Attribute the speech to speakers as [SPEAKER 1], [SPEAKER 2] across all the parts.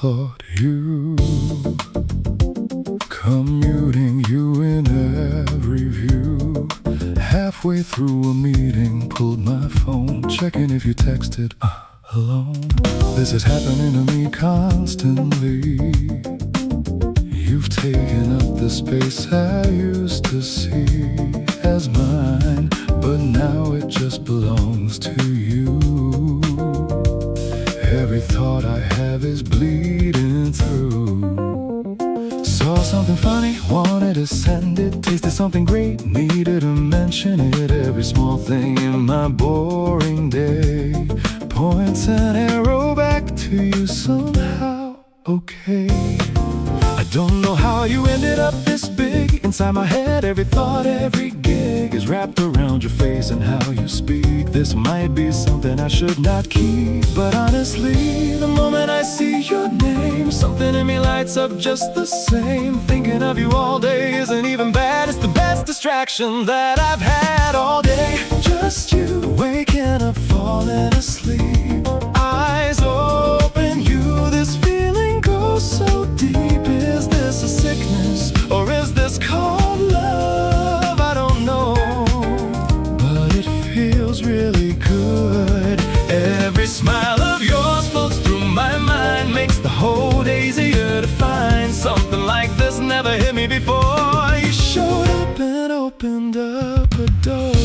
[SPEAKER 1] thought you, commuting you in every view. Halfway through a meeting, pulled my phone, checking if you texted alone. This is happening to me constantly. You've taken up the space I used to see as mine, but now it just belongs to you. Every thought I have is bleeding through. Saw something funny, wanted to send it. Tasted something great, needed to mention it. Every small thing in my boring day points an arrow back to you somehow. Okay, I don't know how you ended up this big. Inside my head, every thought, every gig is wrapped around your face and how you speak. This might be something I should not keep, but honestly, the moment I see your name, something in me lights up just the same. Thinking of you all day isn't even bad. It's the best distraction that I've had all day. Just you, waking up, falling asleep, eyes open, you, this feeling goes so deep. Is this a sickness, or is this called love? I don't know, but it feels really good. Every smile of yours floats through my mind, makes the whole day easier to find. Something like this never hit me before. You showed up and opened up a door.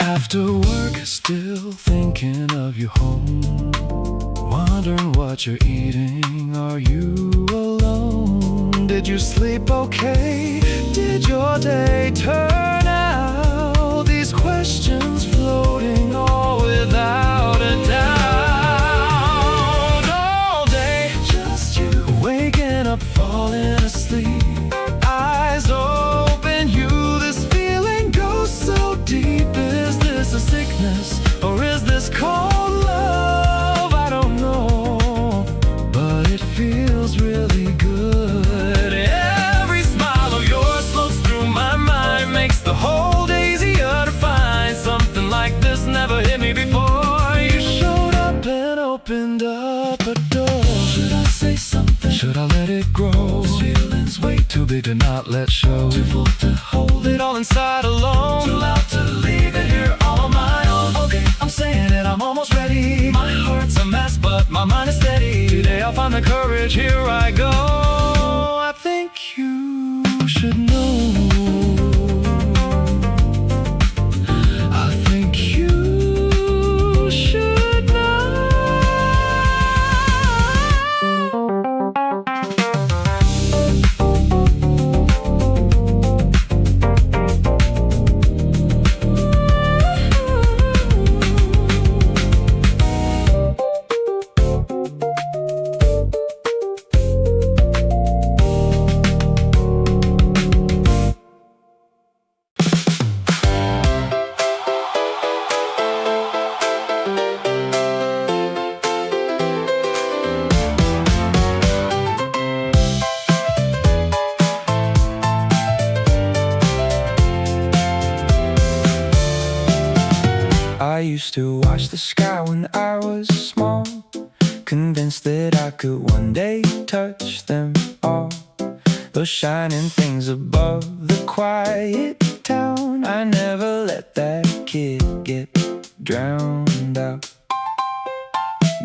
[SPEAKER 1] After work, still thinking of you home, wondering what you're eating. Are you alone? Did you sleep okay? Did your day turn out? These questions floating all without a doubt. All day, just you, waking up, falling asleep, eyes open, you, this feeling goes so deep. Is this a sickness, or is this called love? I don't know, but it feels really good. Every smile of yours floats through my mind, makes the whole day easier to find. Something like this never hit me before. You showed up and opened up a door. Should I say something? Should I let it grow? This feeling's way too big to not let show, too full to hold it all inside alone, too loud to leave it here all on my own. Okay, I'm saying it, I'm almost ready. My heart's a mess, but my mind is steady. Today I'll find the courage, here I go. I think you should know. I think you should know. I used to watch the sky when I was small, convinced that I could one day touch them all. Those shining things above the quiet town, I never let that kid get drowned out.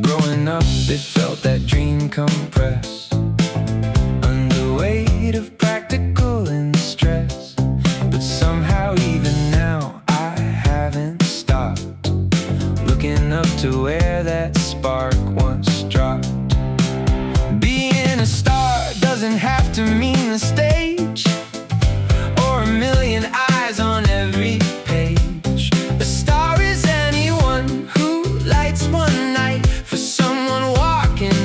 [SPEAKER 1] Growing up, it felt that dream compress under weight of practical and stress. But somehow even now I haven't stopped looking up to where that spark once dropped. Being a star doesn't have to mean the stage or a million eyes on every page. A star is anyone who lights one night for someone walking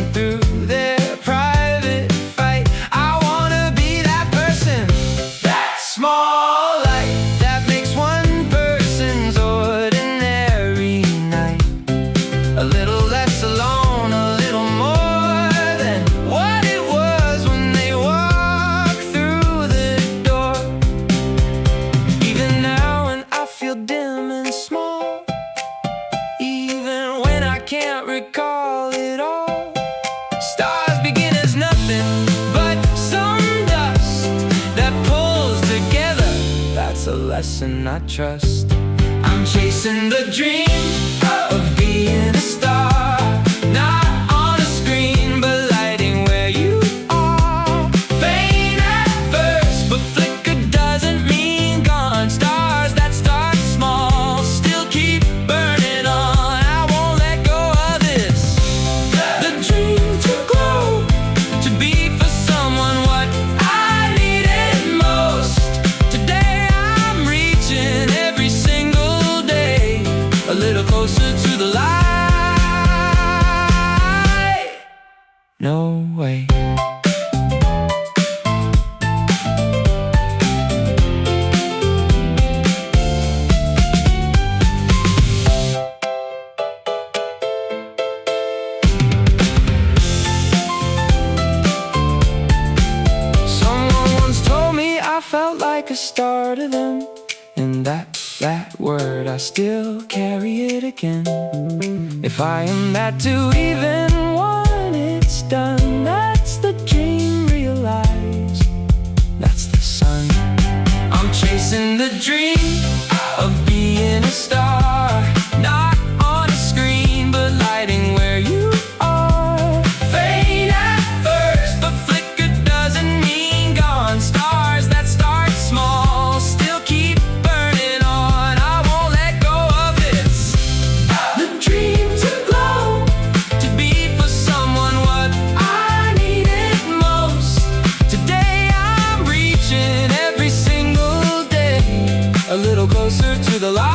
[SPEAKER 2] lesson I trust. I'm chasing the dream of being a star, not on a screen, but lighting where you are. Faint at first, but flicker doesn't mean gone. Stars that start small still keep burning on. I won't let go of this. The dream to glow, to be for someone what I needed most. Today I'm reaching every single day a little closer to the light. No way. Someone once told me I felt like a star to them, and that word I still carry it again. If I am that to even when it's done, that's the dream realized, that's the sun. I'm chasing the dream of being a star, not on a screen, but lighting where you are. Faint at first, but flicker doesn't mean gone. Stars that start small still keep burning on. I won't let go of this. The dream to glow, to be for someone what I needed most. Today I'm reaching every single day a little closer to the light.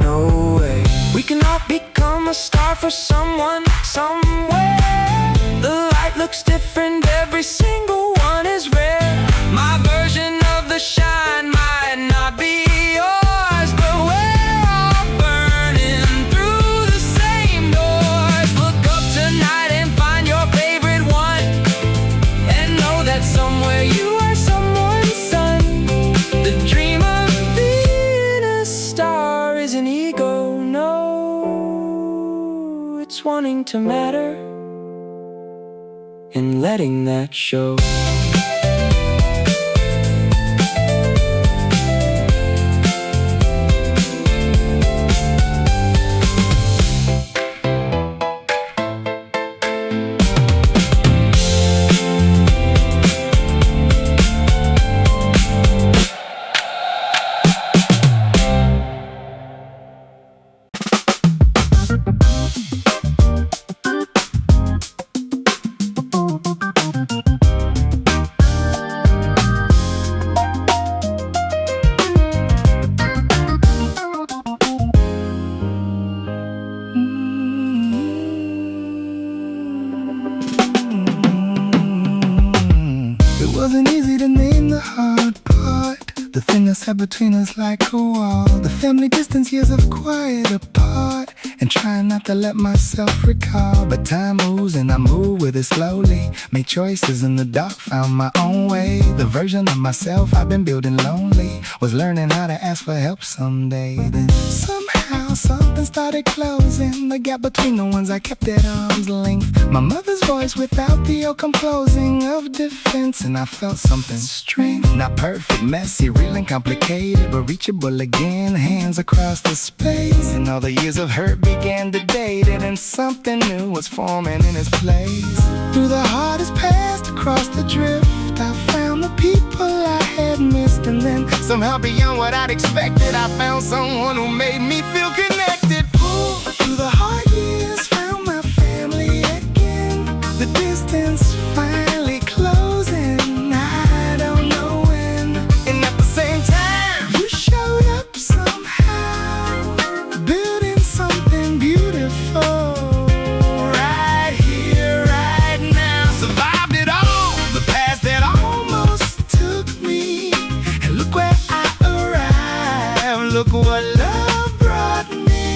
[SPEAKER 2] No way. We can all become a star for someone, somewhere. The light looks different, every single one is rare. My version of the shine might not be yours, but we're all burning through the same doors. Look up tonight and find your favorite one, and know that somewhere you are someone's son. The dream of being a star is an ego, no, it's wanting to matter and letting that show.
[SPEAKER 1] It wasn't easy to name the hard part, the thing that sat between us like a wall. The family distance, years of quiet apart, and trying not to let myself recall. But time moves and I move with it slowly. Made choices in the dark, found my own way. The version of myself I've been building lonely was learning how to ask for help someday. Then somehow something started closing the gap between the ones I kept at arm's length. My mother's voice without the old composing of defense, and I felt something strange. Not perfect, messy, real and complicated, but reachable again. Hands across the space, and all the years of hurt began to date it, and something new was forming in its place. Through the hardest past, across the drift, I found the people I had missed, and then somehow beyond what I'd expected, I found someone who made me feel connected. Pulled through the hard years, found my family again. The distance finally closing, I don't know when. And at the same time, you showed up somehow, building something beautiful. Right here, right now. Survived it all, the past that almost took me, and look where I arrived. Look what love brought me.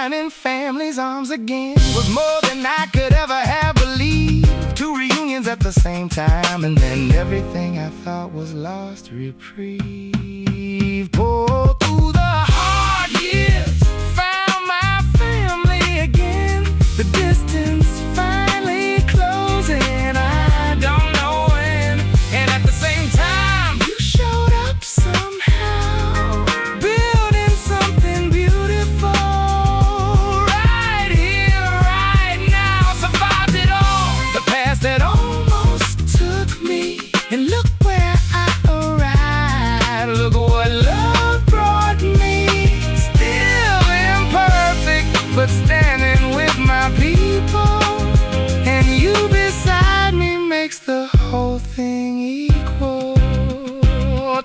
[SPEAKER 2] crying in family's arms again was more than I could ever have believed. Two reunions at the same time, and then everything I thought was lost, reprieve. Pulled through the hard years, found my family again. The distance finally closing, I don't know when. And at the same time, you showed up somehow, building something beautiful. Right here, right now, survived it all. The past that almost took me, and look where I arrived. Look what love brought me. Still imperfect, but standing with my people. And you beside me makes the whole thing equal.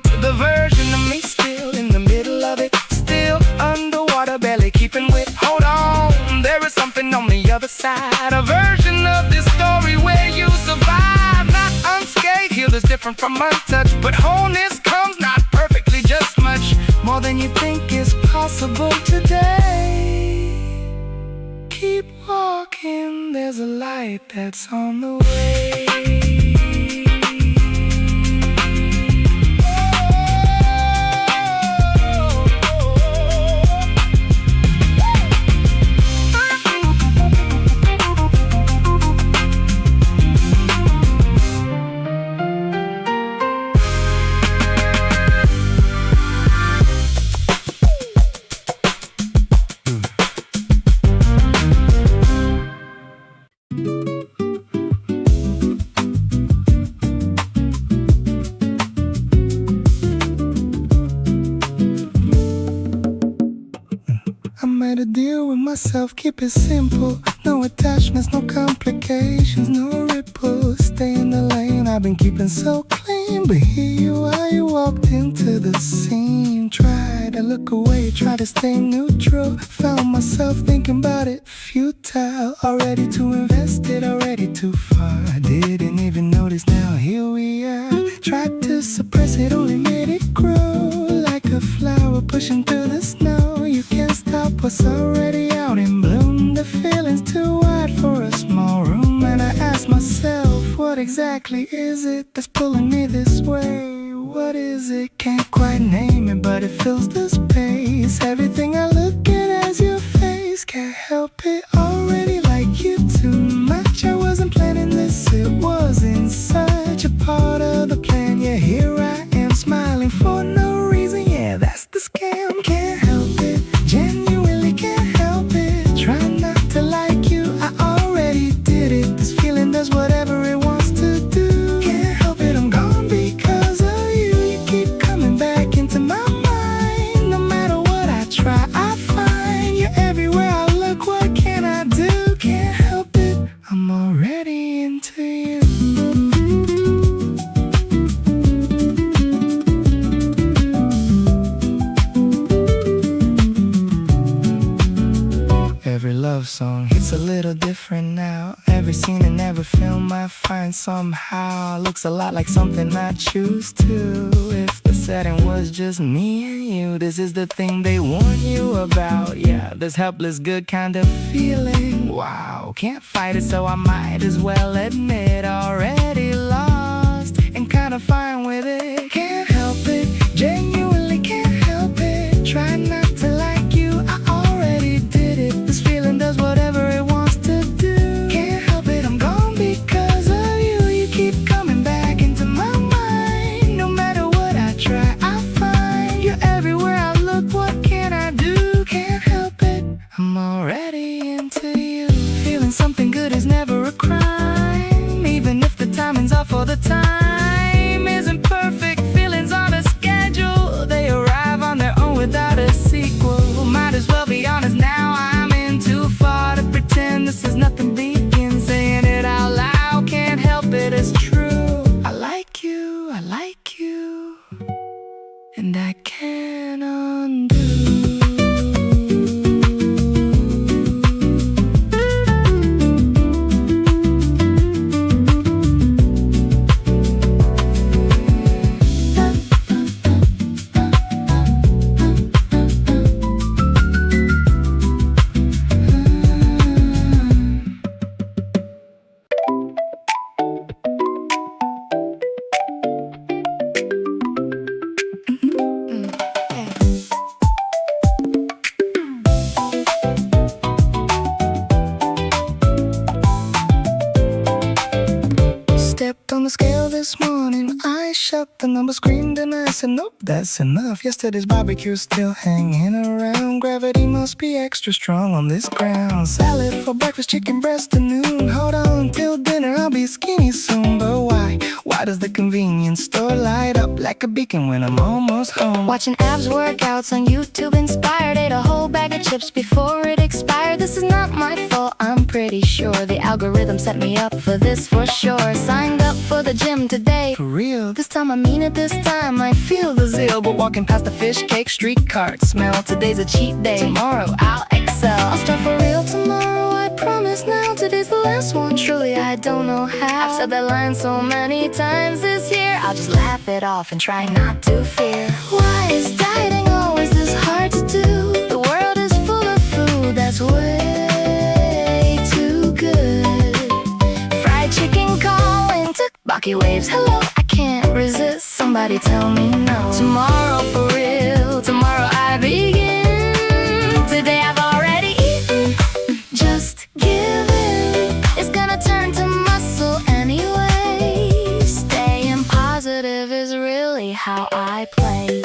[SPEAKER 2] To the version of me still in the middle of it, still underwater, barely keeping wit. Hold on, there is something on the other side. A version of this story where you survive, not unscathed. Healed is different from untouched, but wholeness comes not perfectly, just much more than you think is possible today. Keep walking, there's a light that's on the way. I made a deal with myself, keep it simple. No attachments, no complications, no ripples. Stay in the lane, I've been keeping so clean. But here you are, you walked into the scene. Tried to look away, tried to stay neutral. Found myself thinking about it, futile. Already too invested, already too far. Didn't even notice, now here we are. Tried to suppress it, only made it grow. Like a flower pushing through the snow. You can't stop what's already out in bloom. The feeling's too wide for a small room. And I ask myself, what exactly is it that's pulling me this way? What is it? Can't quite name it, but it fills the space. Everything I look at as your face. Can't help it, already like you too much. I wasn't planning this, it wasn't such a part of the plan. Yeah, here I am smiling for no reason. Yeah, that's the scam. Can't help it, genuinely can't help it. Try not to like you, I already did it. This feeling does whatever it wants to do. Can't help it, I'm gone because of you. You keep coming back into my mind. No matter what I try, I find you're everywhere I look. What can I do? Can't help it, I'm already into you. Every love song hits a little different now. Every scene and every film I find somehow looks a lot like something I choose to. If the setting was just me and you, this is the thing they warn you about. Yeah, this helpless good kind of feeling. Wow, can't fight it, so I might as well admit already lost and kinda fine with it. Can't help it, genuinely can't help it. Try not to like you, I already did it. This feeling does whatever it wants to do. Can't help it, I'm gone because of you. You keep coming back into my mind. No matter what I try, I find you're everywhere I look. What can I do? Can't help it, I'm already into you. Feeling something good is never a crime, even if the timing's off or the time isn't perfect. Feelings on a schedule, they arrive on their own without a sequel. Might as well be honest now, I'm in too far to pretend this is nothing begin. Saying it out loud, can't help it, it's true. I like you, and I can't undo.
[SPEAKER 1] out the number, screamed and I said nope, that's enough. Yesterday's barbecue's still hanging around. Gravity must be extra strong on this ground. Salad for breakfast, chicken breast at noon. Hold on till dinner, I'll be skinny soon. But why? Why does the convenience store light up like a beacon when I'm almost home?
[SPEAKER 3] Watching abs workouts on YouTube inspired. Ate a whole bag of chips before it expired. This is not my fault, I'm pretty sure. The algorithm set me up for this for sure. Signed up for the gym today.
[SPEAKER 1] For real?
[SPEAKER 3] This time I mean it, this time I feel the zeal. But walking past the fish cake street cart smell. Today's a cheat day, tomorrow I'll excel. I'll start for real tomorrow, I promise now. Today's the last one, truly I don't know how. I've said that line so many times this year. I'll just laugh it off and try not to fear. Why is dieting always this hard to do? The world is full of food that's way too good. Fried chicken calling, Baki waves, hello, I can't resist. Somebody tell me no. Tomorrow for real, tomorrow I begin. Today I've already eaten, just give in. It's gonna turn to muscle anyway. Staying positive is really how I play.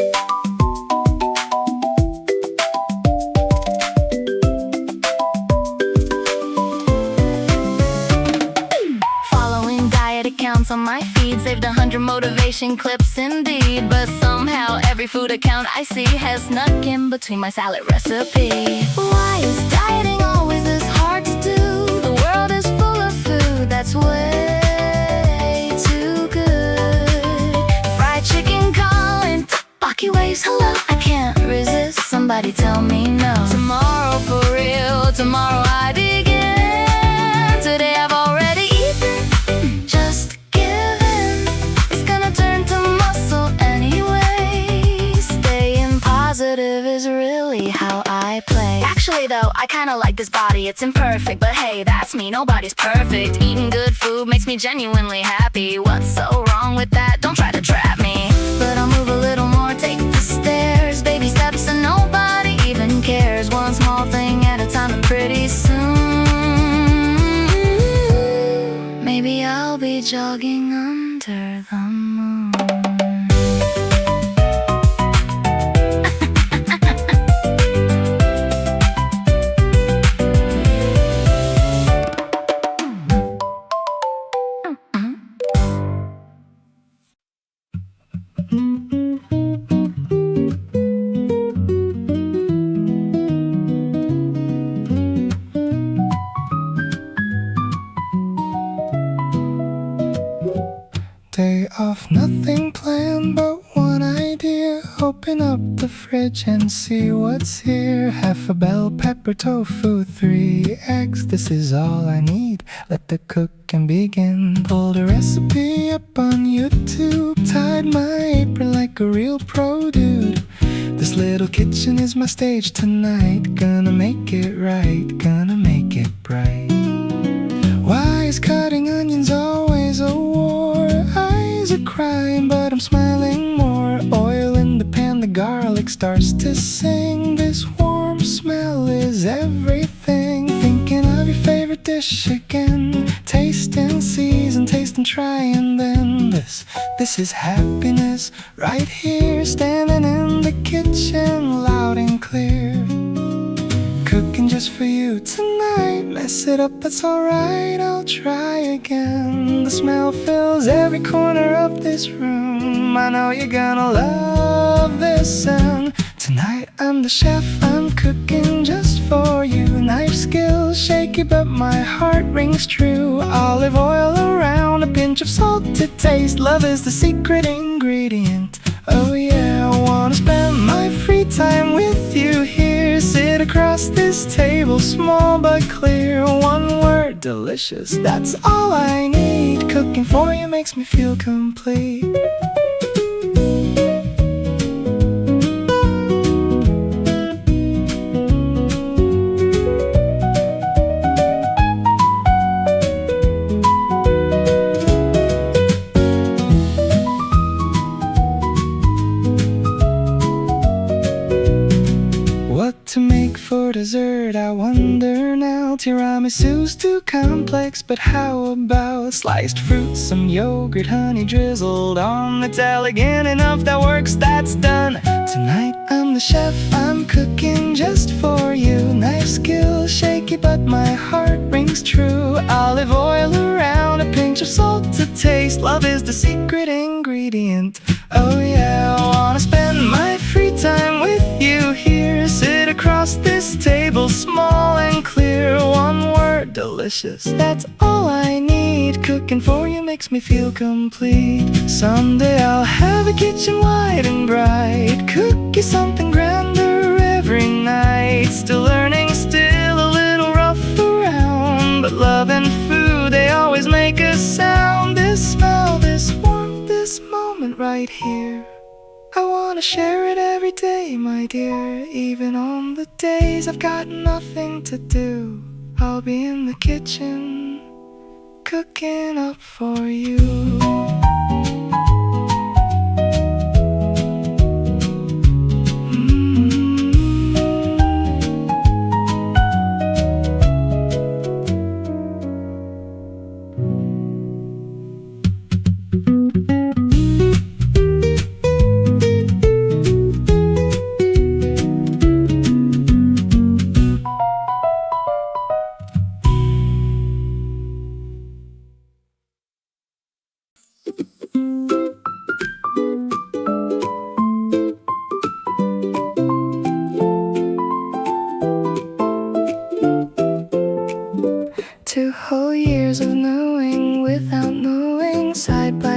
[SPEAKER 3] Accounts on my feed saved 100 motivation clips indeed. But somehow every food account I see has snuck in between my salad recipe. Why is dieting always this hard to do? The world is full of food that's way too good. Fried chicken calling, Baki waves, hello, I can't resist. Somebody tell me no. Tomorrow for real, tomorrow I begin. Today I've already eaten, just give in. It's gonna turn to muscle anyway. Staying positive is really how I play. Actually though, I kinda like this body, it's imperfect. But hey, that's me, nobody's perfect. Eating good food makes me genuinely happy. What's so wrong with that? Don't try to trap me. But I'll move a little more, take the stairs. Baby steps and nobody even cares. One small thing at a time and pretty soon maybe I'll be jogging under the moon.
[SPEAKER 1] Day off, nothing planned but one idea. Open up the fridge and see what's here. Half a bell pepper tofu, 3 eggs, this is all I need. Let the cooking begin. Pulled a recipe up on YouTube. Tied my apron like a real pro dude. This little kitchen is my stage tonight. Gonna make it right, gonna make it bright. Why is cutting onions always a war? Eyes are crying, but I'm smiling more. Oil in the pan, the garlic starts to sing. This warm smell is everything. Thinking of your favorite dish again. Taste and season, taste and try, and then this is happiness right here. Standing in the kitchen, loud and clear. Cooking just for you tonight. Mess it up, that's alright, I'll try again. The smell fills every corner of this room. I know you're gonna love this. And tonight I'm the chef, I'm cooking just for you. Knife skills shaky, but my heart rings true. Olive oil around, a pinch of salt to taste. Love is the secret ingredient. Oh yeah, I wanna spend my free time with you here. Sit across this table, small but clear. One word, delicious, that's all I need. Cooking for you makes me feel complete. To make for dessert, I wonder
[SPEAKER 2] here now. Tiramisu's too complex, but how about sliced fruit, some yogurt, honey drizzled on? It's elegant enough, that works, that's done. Tonight I'm the chef, I'm cooking just for you. Knife skill shaky, but my heart rings true. Olive oil around, a pinch of salt to taste. Love is the secret ingredient. Oh yeah, I wanna spend my free time with you here. Sit across this table, small and clear. One word, delicious, that's all I need. Cooking for you makes me feel complete. Someday I'll have a kitchen wide and bright. Cook you something grander every night. Still learning, still a little rough around, but love and food, they always make a sound. This smell, this warmth, this moment right here, I wanna share it every day, my dear. Even on the days I've got nothing to do, I'll be in the kitchen, cooking up for you.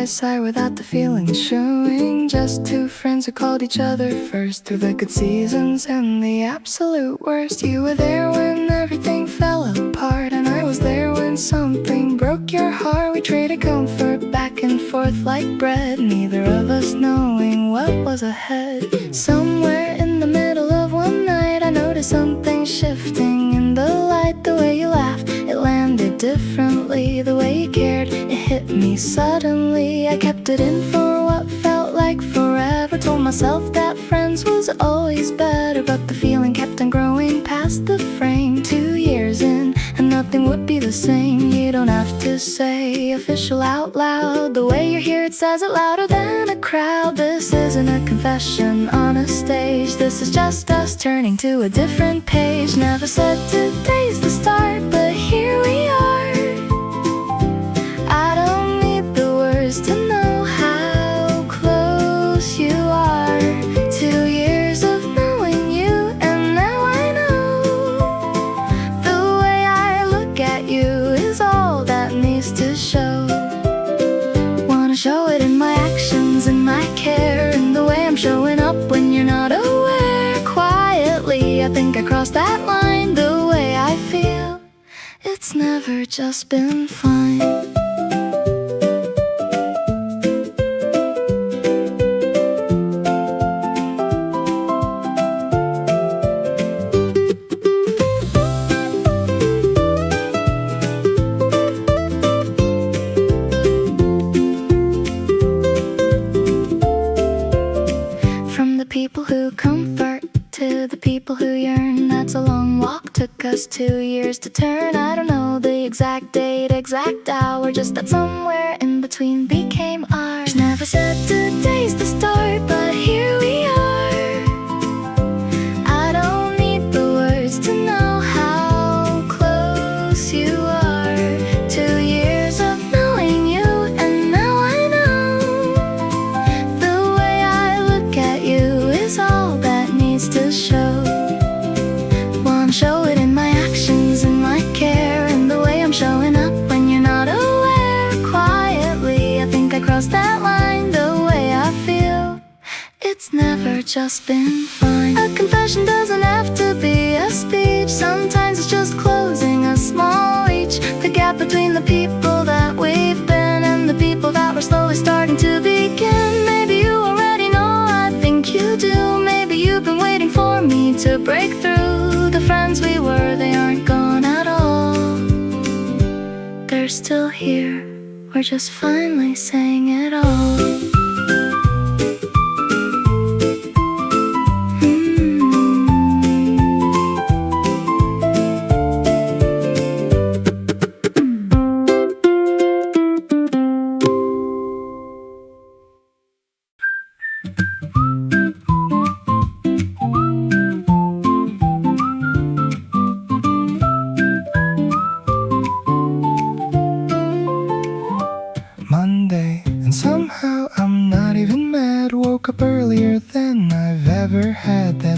[SPEAKER 2] Side without the feeling showing. Just two friends who called each other first through the good seasons and the absolute worst. You were there when everything fell apart, and I was there when something broke your heart. We traded comfort back and forth like bread, neither of us knowing what was ahead. Somewhere in the middle of one night, I noticed something shifting in the light. The way you laughed, it landed differently. The way you cared, it hit me suddenly. I kept it in for what felt like forever. Told myself that friends was always better, but the feeling kept on growing past the frame. 2 years in, and nothing would be the same. You don't have to say official out loud. The way you're here, it says it louder than a crowd. This isn't a confession on a stage. This is just us turning to a different page. Never said today's the start, but here we are. I don't need the words to know how close you are. 2 years of knowing you, and now I know the way I look at you is all that needs to show. Wanna show it in my actions, in my care, in the way I'm showing up when you're not aware. Quietly, I think I crossed that line. The way I feel, it's never just been fine. People who comfort to the people who yearn. That's a long walk, took us 2 years to turn. I don't know the exact date, exact hour, just that somewhere in between became ours. Never said today's the start, but here we are. I don't need the words to know how close you are. 2 years of knowing you, and now I know the way I look at you is all that needs to show. Wanna show it in my actions, in my care, in the way I'm showing up when you're not aware. Quietly, I think I crossed that line. The way I feel, it's never just been fine. A confession doesn't have to be a speech. Sometimes it's just closing a small reach. The gap between the people that we've been and the people that we're slowly starting to begin. Maybe you already know, I think you do. Maybe you've been waiting for me to break through. The friends we were, they aren't gone at all. They're still here, we're just finally saying it all.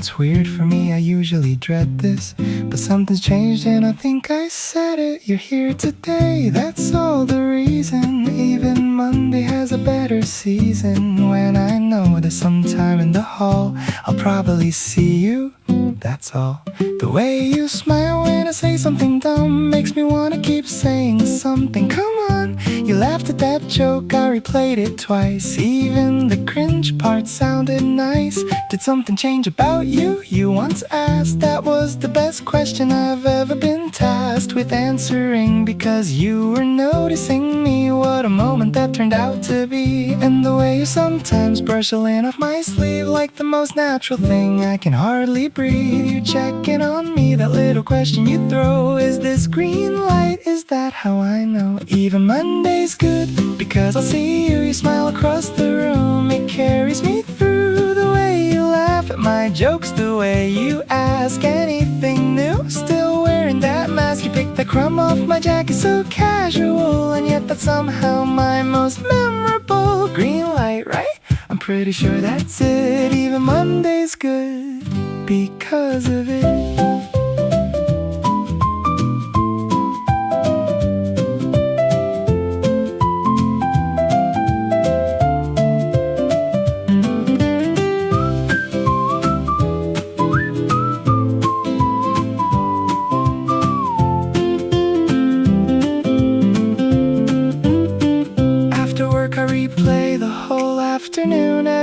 [SPEAKER 4] It's weird for me, I usually dread this, but something's changed and I think I said it. You're here today, that's all the reason. Even Monday has a better season. When I know that sometime in the hall I'll probably see you, that's all. The way you smile when I say something dumb makes me wanna keep saying something. Come on, you laughed at that joke, I replayed it twice. Even the cringe part sounded nice. Did something change about you? You once asked. That was the best question I've ever been tasked with answering, because you were noticing me. What a moment that turned out to be. And the way you sometimes brush a lint off my sleeve like the most natural thing, I can hardly breathe. You checking on me, that little question you throw. Is this green light? Is that how I know? Even Monday's good, because I'll see you. You smile across the room, it carries me through. The way you laugh at my jokes, the way you ask anything new. Still wearing that mask, you picked the crumb off my jacket, so casual, and yet that's somehow my most memorable. Green light, right? I'm pretty sure that's it. Even Monday's good because of it.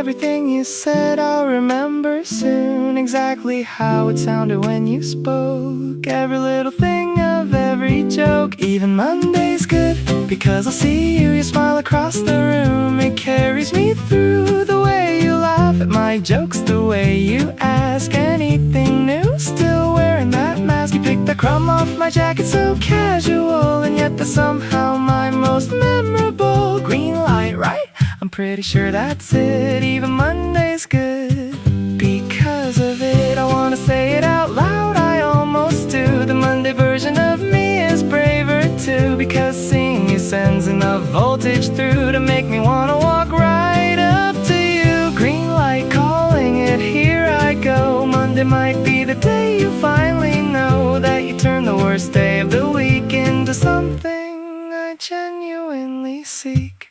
[SPEAKER 4] Everything you said I'll remember soon. Exactly how it sounded when you spoke. Every little thing of every joke. Even Monday's good, because I'll see you. You smile across the room, it carries me through. The way you laugh at my jokes, the way you ask anything new. Still wearing that mask, you picked the crumb off my jacket, so casual, and yet that's somehow my most memorable. Green light, right? I'm pretty sure that's it. Even Monday's good because of it. I wanna say it out loud, I almost do. The Monday version of me is braver too, because seeing you sends enough voltage through to make me wanna walk right up to you. Green light calling it, here I go. Monday might be the day you finally know that you turn the worst day of the week into something I genuinely seek.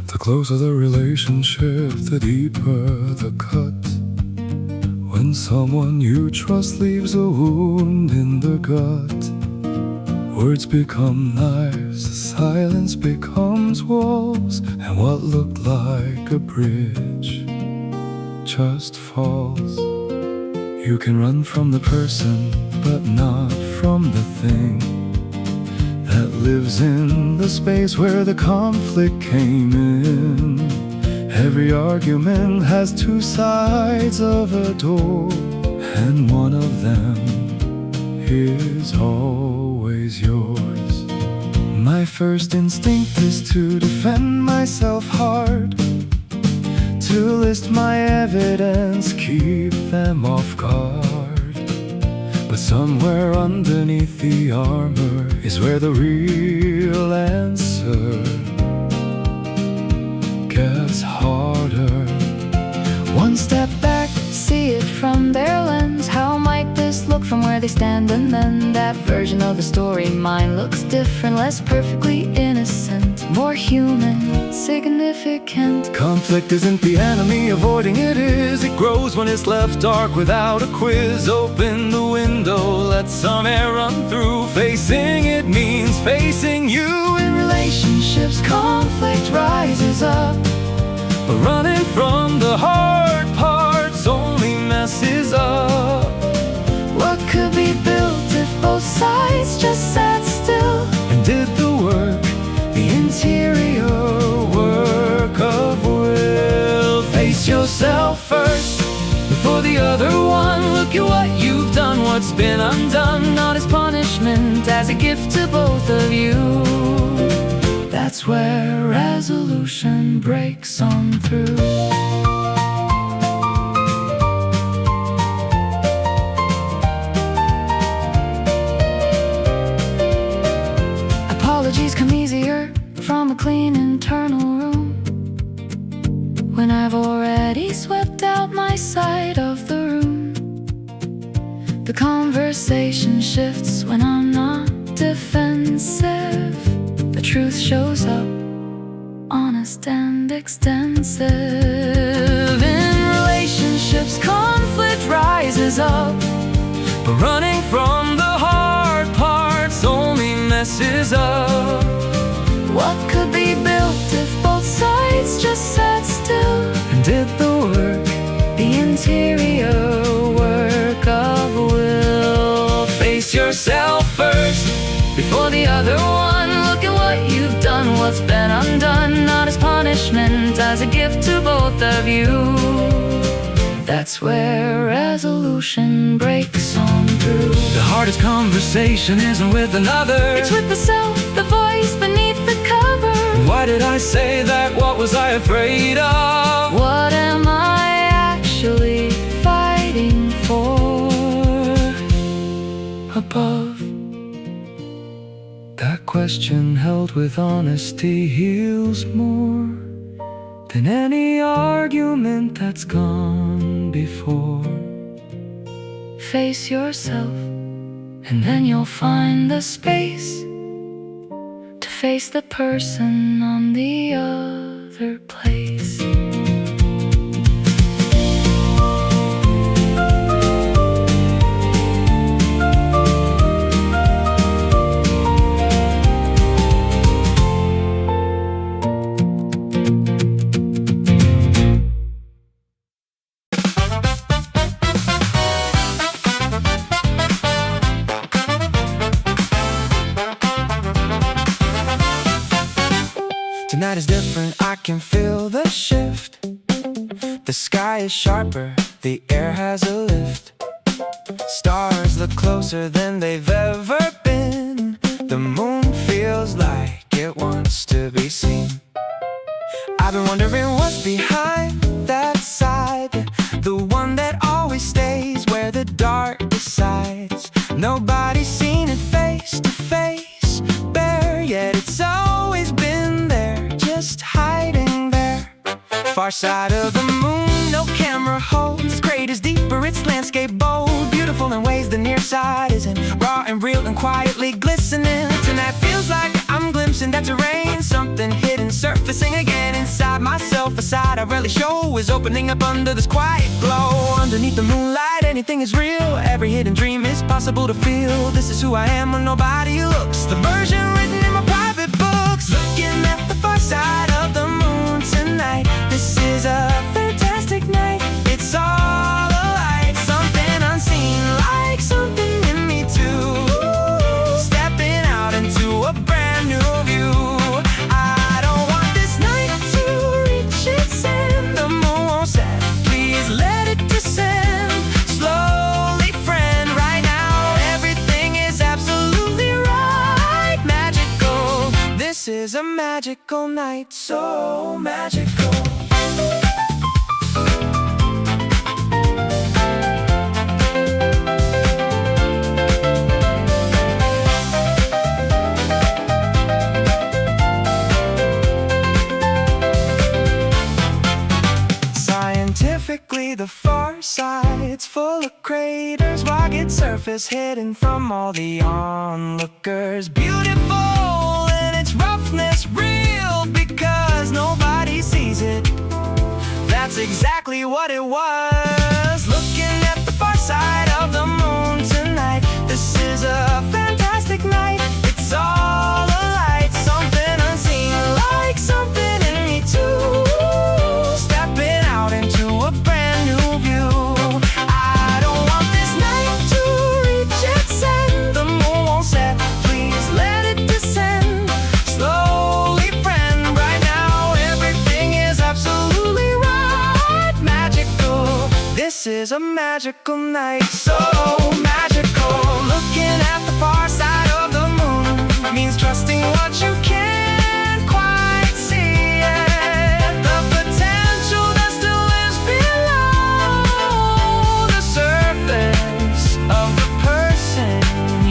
[SPEAKER 1] The closer the relationship, the deeper the cut. When someone you trust leaves a wound in the gut, words become knives, silence becomes walls, and what looked like a bridge just falls. You can run from the person, but not from the thing that lives in the space where the conflict came in. Every argument has two sides of a door, and one of them is always yours. My first instinct is to defend myself hard, to list my evidence, keep them off guard. But somewhere underneath the armor is where the real answer gets harder.
[SPEAKER 3] One step back, see it from their lens. How might this look from where they stand? And then that version of the story, mine looks different, less perfectly innocent, more human, significant.
[SPEAKER 1] Conflict isn't the enemy, avoiding it is. It grows when it's left dark without a quiz. Open the window, let some air run through. Facing it means facing you.
[SPEAKER 4] In relationships, conflict rises up,
[SPEAKER 1] But running from the hard parts only messes up.
[SPEAKER 4] what could be built if both sides just sat still
[SPEAKER 1] And did the work,
[SPEAKER 4] the interior work of will.
[SPEAKER 1] face yourself first before the other one. Look at what you've done
[SPEAKER 2] what's been undone, not as punishment, as a gift to both of you. That's where resolution breaks on through. Apologies come easier from a clean internal room, when I've already swept out my side of the room. The conversation shifts when I'm not defensive. The truth shows up, honest and extensive. In relationships, conflict rises up, but running from the hard parts only messes up. What could be built if both sides just sat still and did the work, the interior work of will? Face yourself first before the other one. Look at what you've done, what's been undone, not as punishment, as a gift to both of you. That's where resolution breaks on through. The hardest conversation isn't with another, it's with the self, the voice beneath the cover. Why did I say that? What was I afraid of? What am I actually fighting for? Above that question held with honesty heals more than any argument that's gone before. Face yourself, and then you'll find the space to face the person on the other place. Tonight is different, I can feel the shift. The sky is sharper, the air has a lift. Stars look closer than they've ever been. The moon feels like it wants to be seen. I've been wondering what's behind that side, the one that always stays where the dark decides. Nobody's seen it face to face, bare, yet it's always been there, just hiding there. Far side of the moon, no camera holds. Its great is deeper, its landscape bold, beautiful in ways the near side isn't. Raw and real and quietly glistening. Tonight feels like I'm glimpsing that terrain, something hidden surfacing again inside myself. A side I rarely show is opening up under this quiet glow. Underneath the moonlight, anything is real. Every hidden dream is possible to feel. This is who I am when nobody looks, the version written in my private books. Looking at the far side of the moon tonight. This is a fantastic night. It's all a light, something unseen, like something in me too. Stepping out into a brand new view. I don't want this night to reach its end. The moon won't set, please let it descend. Slowly, friend, right now everything is absolutely right. Magical, this is a magical night, so magical. Scientifically, the far side's full of craters, rugged surface hidden from all the onlookers. Beautiful in its roughness, real because nobody sees it. That's exactly what it was. Looking at the far side of the moon tonight. This is a fantastic night. It's all a light, something unseen, like something in me too. Stepping out into a brand new view. I don't want this night to reach its end. The moon won't set, please let it descend. Slowly, friend, right now everything is absolutely right. Magical, this is a magical night, so magical. means trusting what you can't quite see yet. The potential that still lives below the surface of the person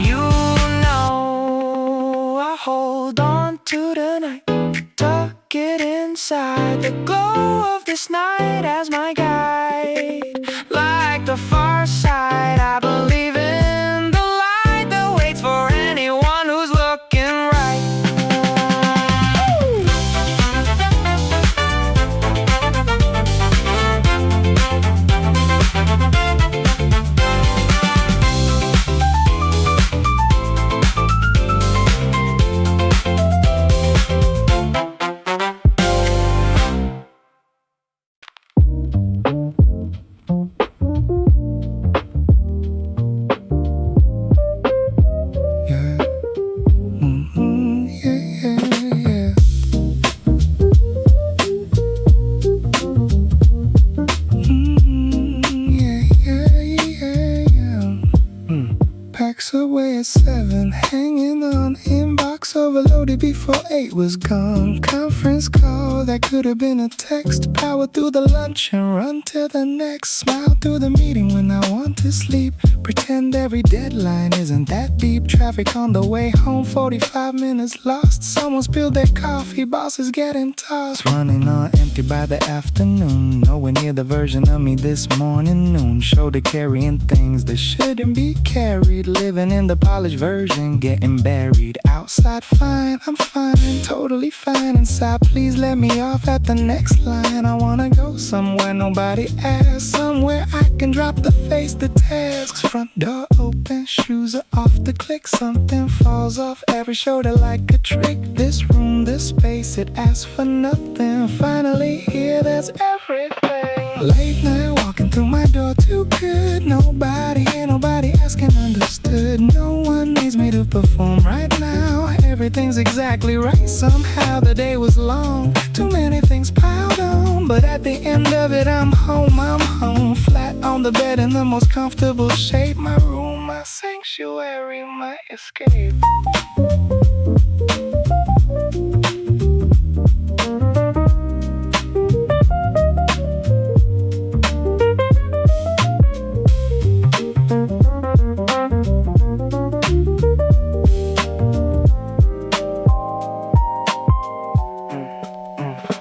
[SPEAKER 2] you know. I hold on to the night, tuck it inside, the glow of this night as my guide. Like the far side, I believe in the light that waits for anyone who's looking right.
[SPEAKER 4] Yeah. Yeah, yeah, yeah. Yeah, yeah, yeah, yeah. Packs away at 7, hanging on inbox overloaded before 8 was gone. Conference call that could have been a text. Power through the lunch and run to the next. Smile through the meeting when I want to sleep. Pretend every deadline isn't that deep. Traffic on the way home, 45 minutes lost. Someone spilled their coffee, boss is getting tossed. Running on empty by the afternoon. Nowhere near the version of me this morning noon. Shoulder carrying things that shouldn't be carried. Living in the polished version, getting buried. Outside fine, I'm fine, totally fine. Inside please let me off at the next line. I wanna go somewhere nobody asks. Somewhere I can drop the face, the tasks. Front door open, shoes are off the click. Something falls off every shoulder like a trick. This room, this space, it asks for nothing. Finally here, that's everything. Late night walking through my door, too good. Nobody here, nobody asking, understood. No one needs me to perform right now. Everything's exactly right. Somehow the day was long, too many things piled on. But at the end of it, I'm home. Flat on the bed in the most comfortable shape. My room, my sanctuary, my escape.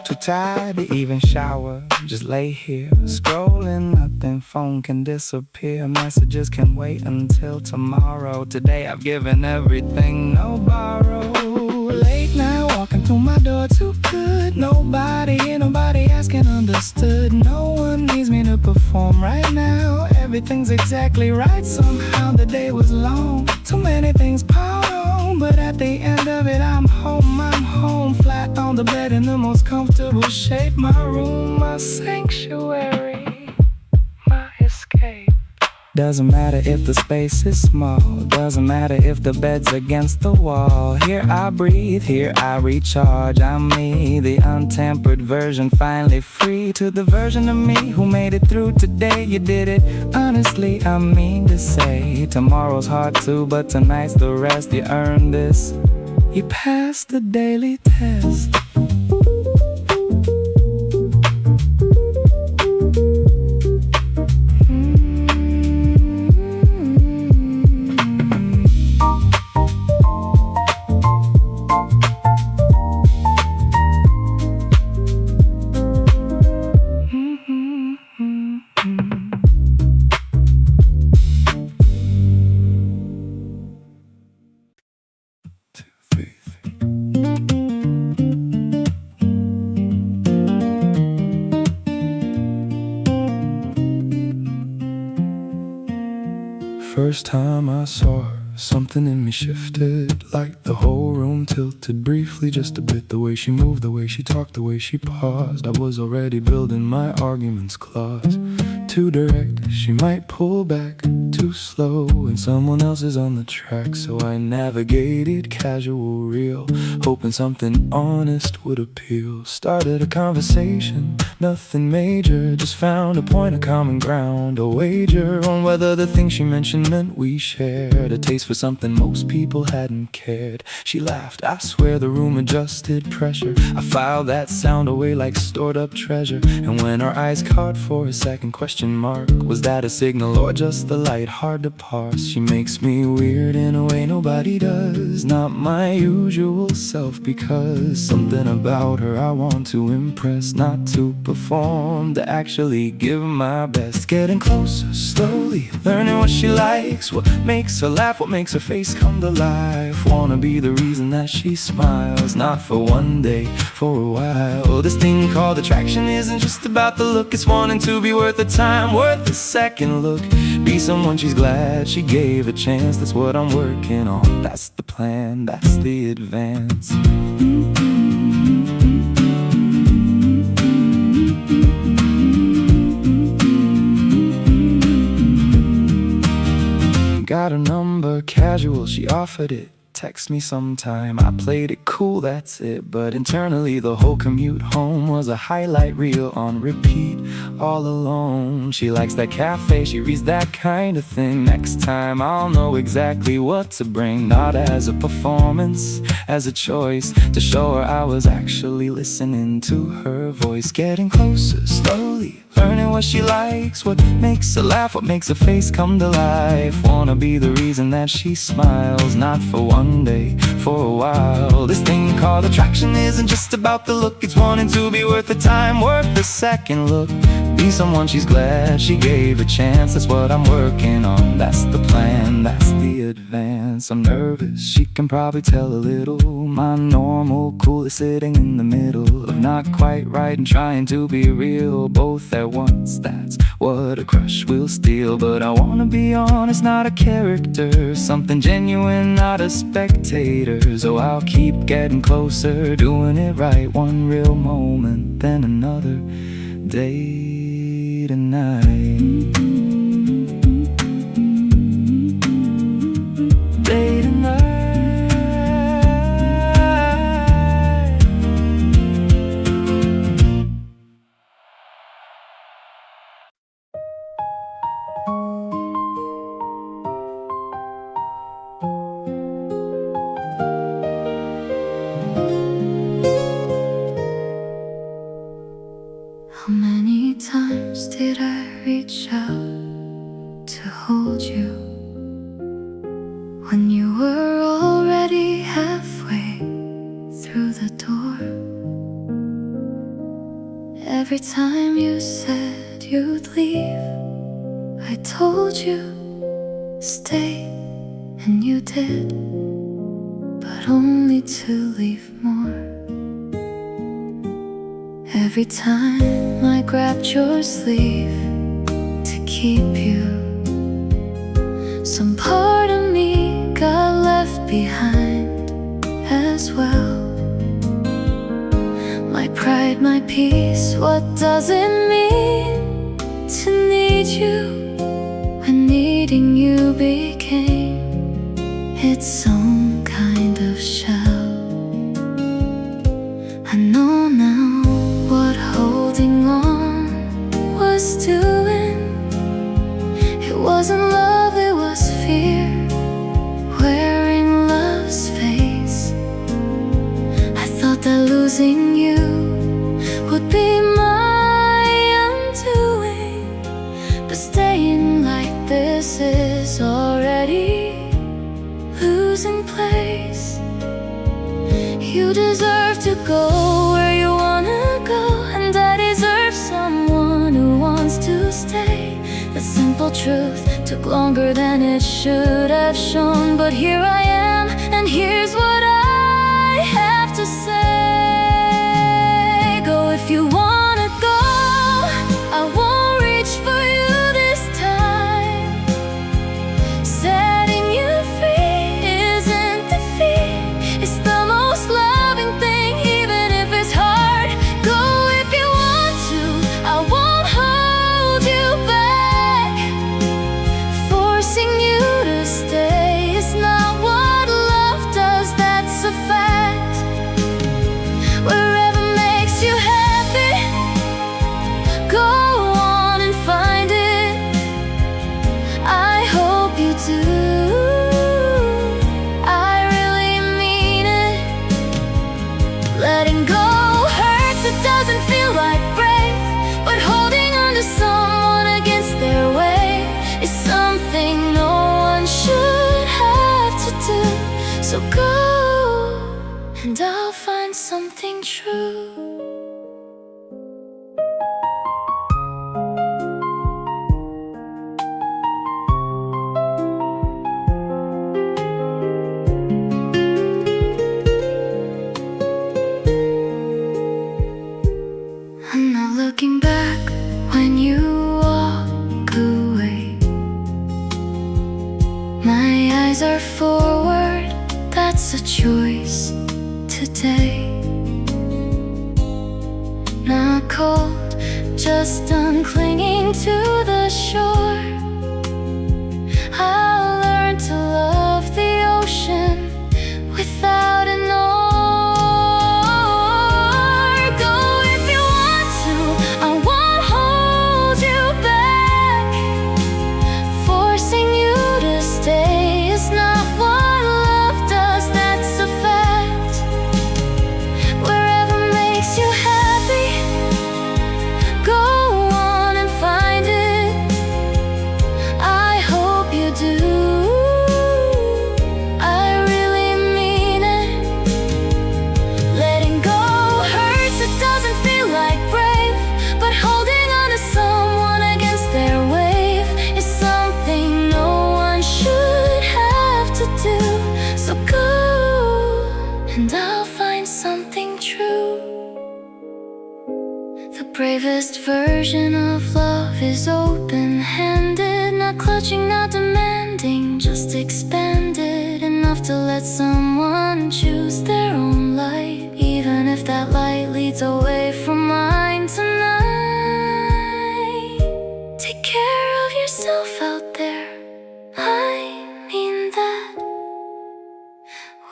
[SPEAKER 4] Too tired to even shower, just lay here scrolling, nothing, phone can disappear. Messages can wait until tomorrow. Today I've given everything, no borrow. Late night walking through my door, too good. Nobody here, nobody asking, understood. No one needs me to perform right now. Everything's exactly right. Somehow the day was long, too many things piled on. But at the end of it, I'm home. Flat on the bed in the most comfortable shape. My room, my sanctuary, my escape. Doesn't matter if the space is small. Doesn't matter if the bed's against the wall. Here I breathe, here I recharge. I'm me, the untempered version, finally free. To the version of me who made it through today. You did it, honestly, I mean to say. Tomorrow's hard too, but tonight's the rest. You earned this, you passed the daily test. First time I saw her, something in me shifted. Like the whole room tilted briefly just a bit. The way she moved, the way she talked, the way she paused. I was already building my arguments clause.
[SPEAKER 1] too direct, she might pull back too slow, and someone else is on the track. So I navigated casual real, hoping something honest would appeal. Started a conversation, nothing major, just found a point of common ground. A wager on whether the thing she mentioned meant we shared a taste for something most people hadn't cared. She laughed, I swear the room adjusted pressure. I filed that sound away like stored up treasure. And when our eyes caught for a second, question mark, was that a signal or just the light? Hard to parse. She makes me weird in a way nobody does, not my usual self, because something about her I want to impress, not to perform, to actually give my best. Getting closer slowly, learning what she likes, what makes her laugh, what makes her face come to life. Wanna be the reason that she smiles, not for one day, for a while. This thing called attraction isn't just about the look, it's wanting to be worth the time, worth the second look. Be someone she's glad she gave a chance. That's what I'm working on, that's the plan, that's the advance. Got her number, casual, she offered it. Text me sometime, I played it cool, that's it. But internally the whole commute home was a highlight reel on repeat, all alone. She likes that cafe, she reads that kind of thing. Next time I'll know exactly what to bring, not as a performance, as a choice, to show her I was actually listening to her voice. Getting closer slowly, learning what she likes, what makes her laugh, what makes her face come to life. Wanna be the reason that she smiles, not for one day, for a while. This thing called attraction isn't just about the look, it's wanting to be worth the time, worth the second look. Be someone she's glad she gave a chance, that's what I'm working on, that's the plan, that's the advance. I'm nervous, she can probably tell a little. My normal cool is sitting in the middle of not quite right and trying to be real, both at once, that's what a crush will steal. But I wanna be honest, not a character, something genuine, not a spectator. So I'll keep getting closer, doing it right, one real moment, then another day to night. Day to night.
[SPEAKER 3] How many times did I reach out to hold you when you were already halfway through the door? Every time you said you'd leave, I told you stay, and you did, but only to leave more. Every time I grabbed your sleeve to keep you, some part of me got left behind as well. My pride, my peace, what does it mean to need you when needing you became its own kind of shell? I know now what holding on was doing. It wasn't love, it was fear, wearing love's face. I thought that losing you would be my undoing, but staying like this is already losing place. You deserve to go where you wanna go, and I deserve someone who wants to stay. The simple truth took longer than it should have shown, but here I am, and here's what I have to say. Go if you wanna go, I won't reach for you this time. Setting you free isn't defeat, it's the most loving thing, even if it's hard. Go if you want to, I won't hold you back. and I'll find something true. I'm not looking back when you walk away. My eyes are forward, that's a choice today. Not cold, just done clinging to the shore. I'll learn to love the ocean without an oar. Go if you want to, I won't hold you back. Forcing you to stay is not what love does, that's a fact. Wherever makes you happy, go on and find it. I hope you do. I really mean it. Letting go hurts, it doesn't feel like brave, but holding on to someone against their wave is something no one should have to do. So go, and I'll find something true. The bravest version of love is open-handed, not clutching, not demanding, just expanded enough to let someone choose their own light, even if that light leads away from mine tonight. Take care of yourself out there, I mean that.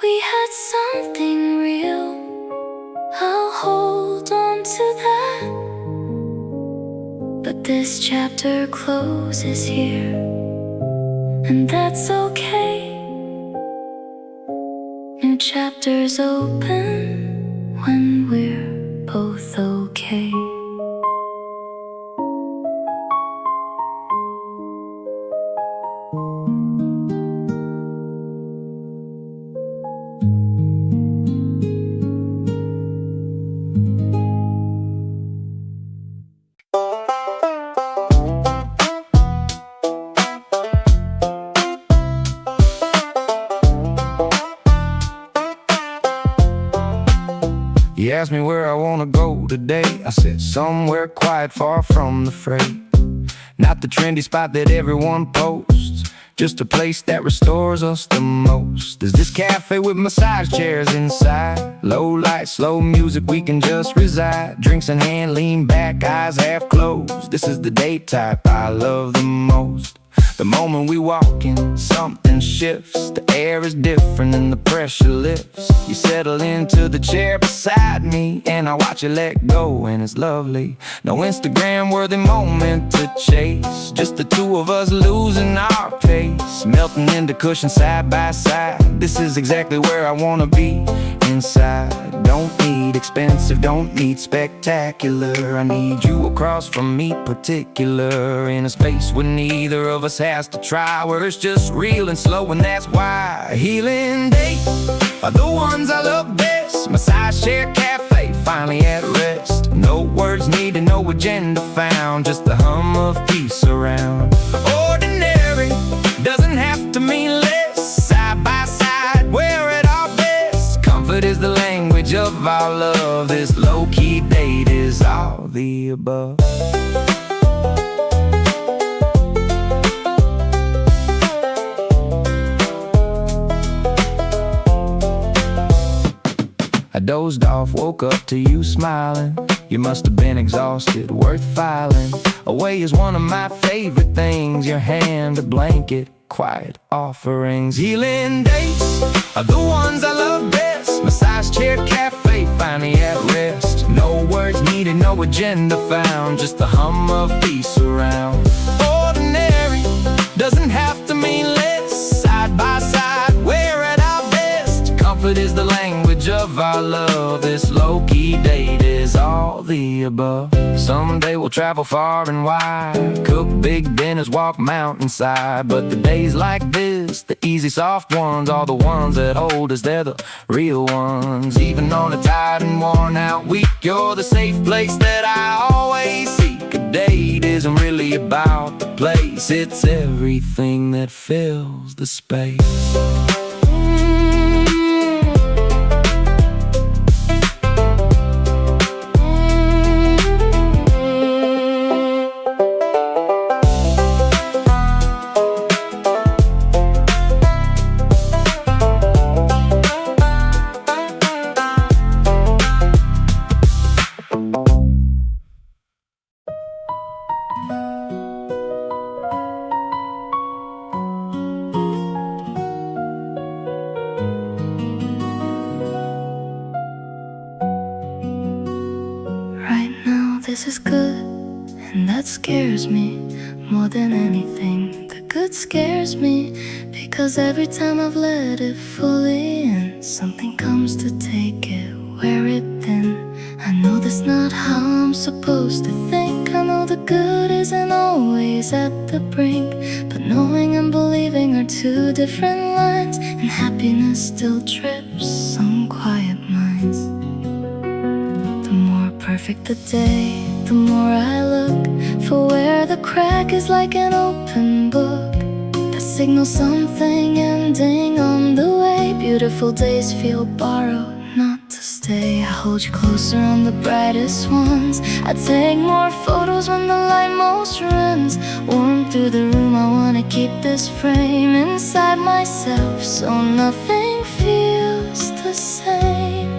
[SPEAKER 3] We had something real, I'll hold on to that. But this chapter closes here, and that's okay. New chapters open when we're both okay.
[SPEAKER 2] You asked me where I wanna go today. I said somewhere quiet, far from the fray. Not the trendy spot that everyone posts, just a place that restores us the most. There's this cafe with massage chairs inside. Low light, slow music, we can just reside. Drinks in hand, lean back, eyes half closed. This is the day type I love the most. The moment we walk in, something shifts. The air is different and the pressure lifts. You settle into the chair beside me, and I watch you let go, and it's lovely. No Instagram-worthy moment to chase, just the two of us losing our pace, melting into cushion side by side. This is exactly where I wanna be, inside. Don't need expensive, don't need spectacular. I need you across from me particular, in a space where neither of us has to try, where it's just real and slow, and that's why healing days are the ones I love best. Massage chair cafe, finally at rest. No words needed, no agenda found, just the hum of peace around. Ordinary doesn't have to mean less. Side by side, we're at our best. Comfort is the language of our love. This low-key date is all the above. I dozed off, woke up to you smiling. You must have been exhausted, worth filing away is one of my favorite things. Your hand, a blanket, quiet offerings. Healing days are the ones I love best. Massage chair cafe, finally at rest. No words needed, no agenda found, just the hum of peace around. Ordinary doesn't have to mean less. Side by side, we're at our best. Comfort is the language of our love. This low-key date is all the above. Someday we'll travel far and wide, cook big dinners, walk mountainside. But the days like this, the easy soft ones, are the ones that hold us, they're the real ones. Even on a tired and worn out week, you're the safe place that I always seek. A date isn't really about the place, it's everything that fills the space.
[SPEAKER 3] This is good, and that scares me more than anything. The good scares me because every time I've let it fully in, something comes to take it where it been. I know that's not how I'm supposed to think. I know the good isn't always at the brink, but knowing and believing are two different lines, and happiness still trips some quiet minds. The more perfect the day, the more I look for where the crack is like an open book that signals something ending on the way. Beautiful days feel borrowed, not to stay. I hold you closer on the brightest ones. I take more photos when the light most runs warm through the room. I wanna keep this frame inside myself so nothing feels the same.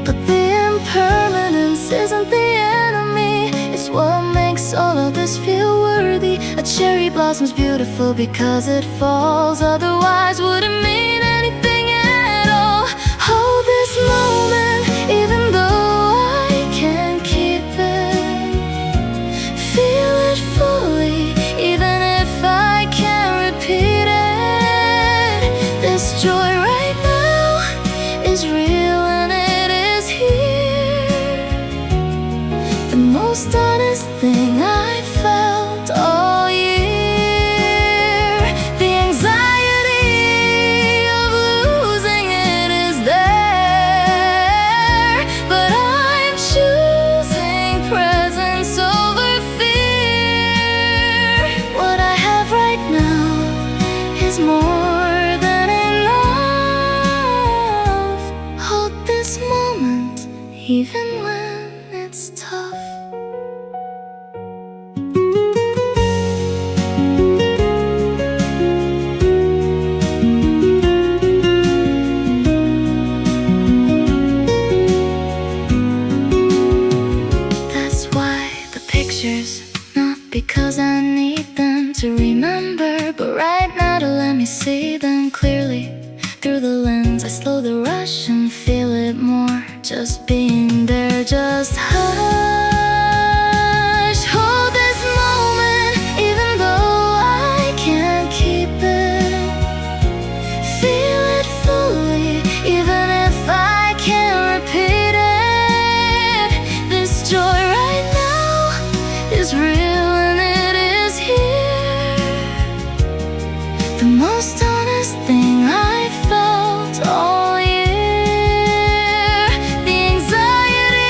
[SPEAKER 3] But the impermanence isn't the enemy, it's what makes all of this feel worthy. A cherry blossom's beautiful because it falls, otherwise wouldn't mean anything at all. Hold this moment even though I can't keep it. Feel it fully even if I can't repeat it. This joy right now is real and it is here. The most honest thing I felt all year. The anxiety of losing it is there, but I'm choosing presence over fear. What I have right now is more than enough. Hold this moment even when it's tough. That's why the pictures, not because I need them to remember, but right now to let me see them clearly through the lens. I slow the rush and feel it more. Just being there, just hush. Hold this moment even though I can't keep it. Feel it fully even if I can't repeat it. This joy right now is real and it is here. The most honest thing I felt all year. The anxiety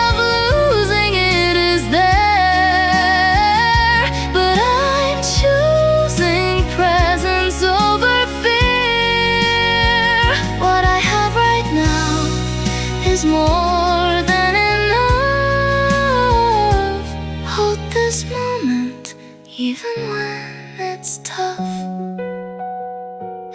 [SPEAKER 3] of losing it is there, but I'm choosing presence over fear. What I have right now is more than enough. Hold this moment even when it's tough.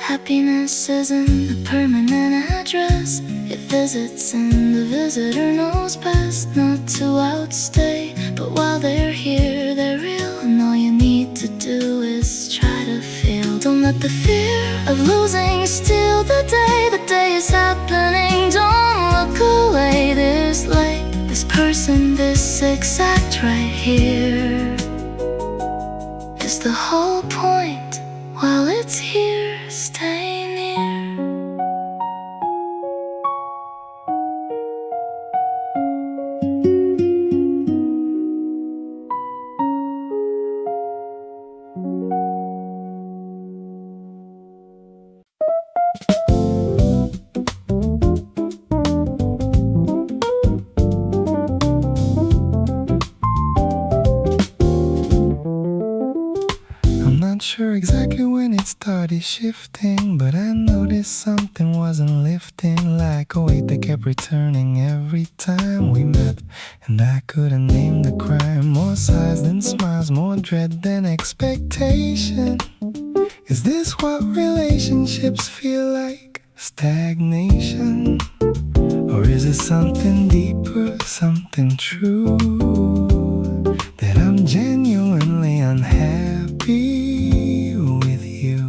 [SPEAKER 3] Happiness isn't a permanent address, it visits and the visitor knows best not to outstay. But while they're here, they're real, and all you need to do is try to feel. Don't let the fear of losing steal the day. The day is happening, don't look away. This late, this person, this exact right here is the whole point. While it's here, stay near.
[SPEAKER 4] sure exactly when it started shifting, but I noticed something wasn't lifting, like a weight that kept returning every time we met. And I couldn't name the crime. More sighs than smiles, more dread than expectation. Is this what relationships feel like? Stagnation? Or is it something deeper, something true? That I'm genuinely unhappy with you.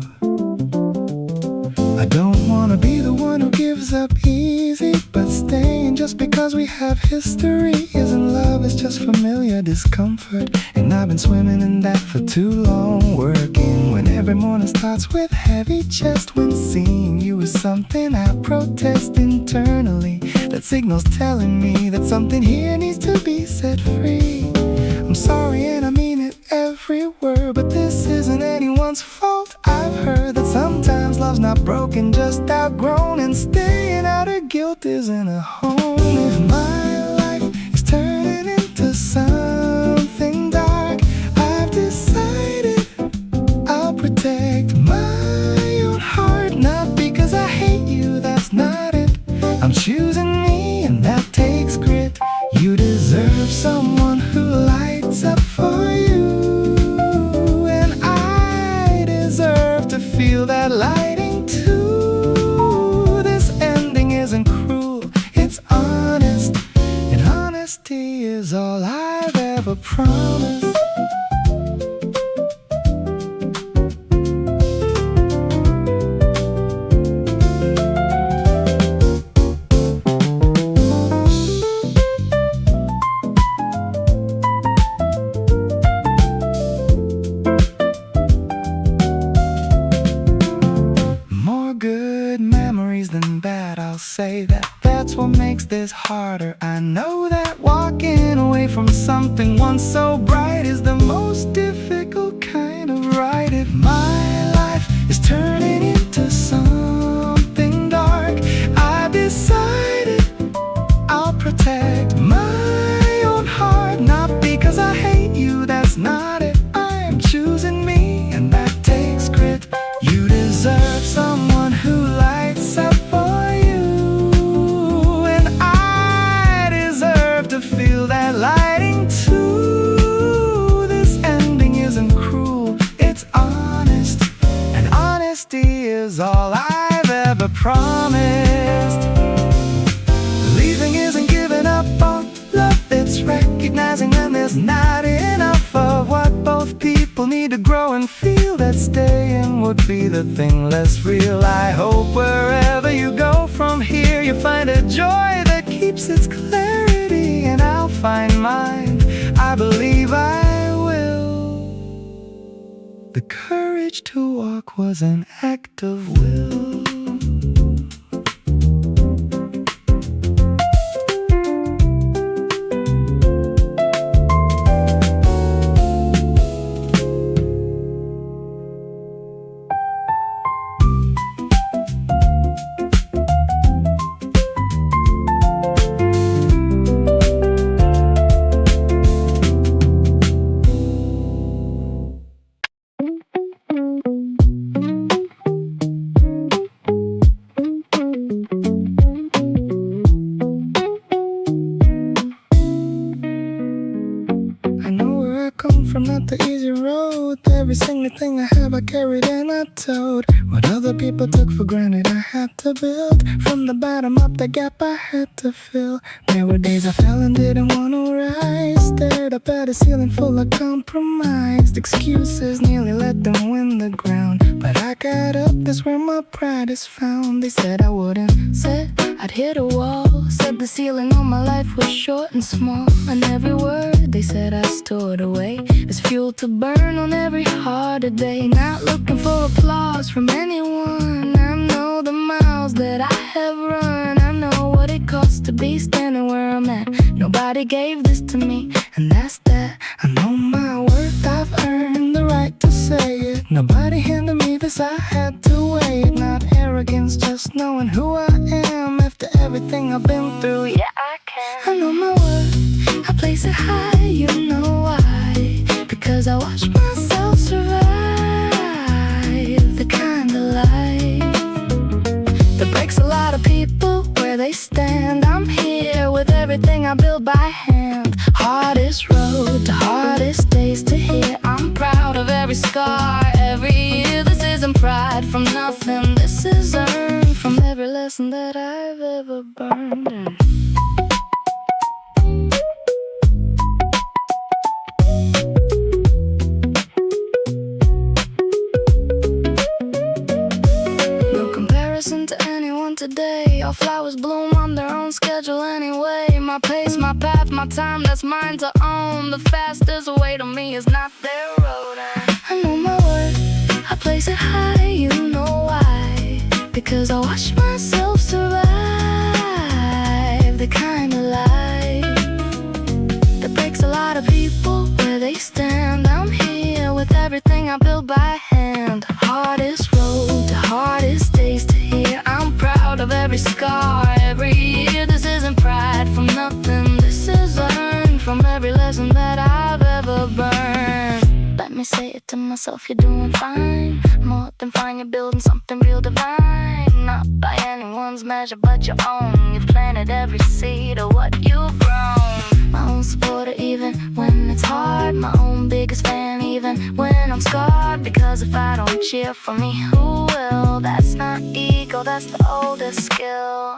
[SPEAKER 4] I don't wanna be the one who gives up easy, but staying just because we have history isn't love, it's just familiar discomfort. And I've been swimming in that for too long, working when every morning starts with heavy chest. When seeing you is something I protest internally, that signal's telling me that something here needs to be set free. I'm sorry and I mean it every word, but this isn't anyone's fault. I've heard that sometimes love's not broken, just outgrown, and staying out of guilt isn't a home. If my life is turning into something dark, I've decided I'll protect my own heart. Not because I hate you, that's not it. I'm choosing me, and that takes grit. You deserve someone who lights up for you, and I deserve to feel that lighting too. This ending isn't cruel, it's honest, and honesty is all I've ever promised. Say that's what makes this harder. I know that walking away from something once so bright is the most difficult kind of ride. If my life is turning into something dark, I decided I'll protect my own heart. Not because I hate you, that's not it. I'm choosing me, and that takes grit. You deserve someone who lights up for you, feel that lighting too. This ending isn't cruel, it's honest, and honesty is all I've ever promised. Leaving isn't giving up on love, it's recognizing when there's not enough of what both people need to grow and feel. That staying would be the thing less real. I hope wherever you go from here, you find a joy that keeps its clarity, and I'll find mine. I believe I will. The courage to walk was an act of will. From not the easy road, every single thing I have I carried and I told. What other people took for granted I had to build. From the bottom up, the gap I had to fill. There were days I fell and didn't want to rise. Stared up at a ceiling full of compromised excuses, nearly let them win the ground. But I got up, that's where my pride is found. They said I wouldn't, said I'd hit a wall. Said the ceiling on my life was short and small, and every word they said I stored away as fuel to burn on every harder day. Not looking for applause from anyone. I know the miles that I have run. I know what it costs to be standing where I'm at. Nobody gave this to me, and that's that. I know my worth, I've earned the right to say it. Nobody handed me this, I had to wait. Not arrogance, just knowing who I am. After everything I've been through, yeah, I can. I know my worth, I place it high, you know why. Because I watched myself survive.
[SPEAKER 3] by hand. Hardest road to hardest days to hear. I'm proud of every scar, every year. This isn't pride from nothing, this is earned from every lesson that I've ever burned. To anyone today, all flowers bloom on their own schedule anyway. My pace, my path, my time, that's mine to own. The fastest way to me is not their road. I know my worth, I place it high, you know why. Because I watch myself survive the kind of life that breaks a lot of people where they stand. I'm here with everything I built by hand. Hardest road to hardest days to hear. I'm proud of every scar, every year. This isn't pride from nothing, this is earned from every lesson that I've ever burned. Let me say it to myself, you're doing fine. More than fine, you're building something real divine. Not by anyone's measure but your own. You've planted every seed of what you've grown. My own supporter even when it's hard. My own biggest fan even when I'm scarred. Because if I don't cheer for me, who will? That's not ego, that's the oldest skill.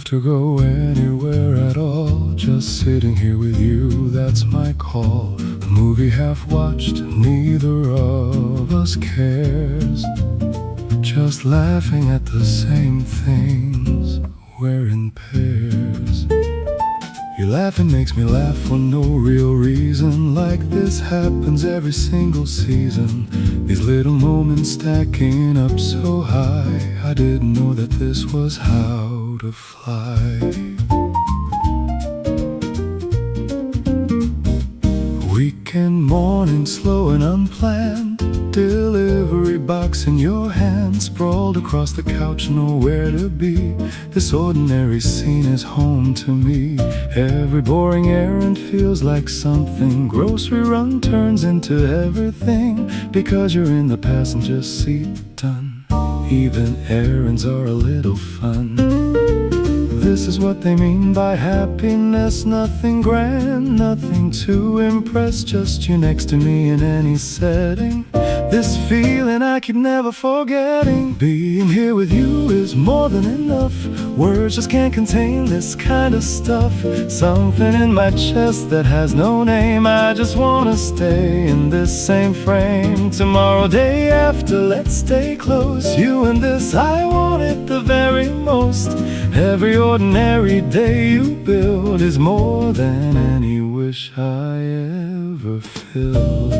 [SPEAKER 1] To go anywhere at all, just sitting here with you, that's my call. The movie half watched, neither of us cares. Just laughing at the same things, we're in pairs. Your laughing makes me laugh for no real reason. Like this happens every single season. These little moments stacking up so high. I didn't know that this was how to fly. Weekend morning, slow and unplanned. Delivery box in your hand, sprawled across the couch, nowhere to be. This ordinary scene is home to me. Every boring errand feels like something. Grocery run turns into everything. Because you're in the passenger seat, done. Even errands are a little fun. This is what they mean by happiness. Nothing grand, nothing to impress. Just you next to me in any setting. This feeling I keep never forgetting. Being here with you is more than enough. Words just can't contain this kind of stuff. Something in my chest that has no name. I just wanna stay in this same frame. Tomorrow, day after, let's stay close. You and this, I want it the very most. Every ordinary day you build is more than any wish I ever filled.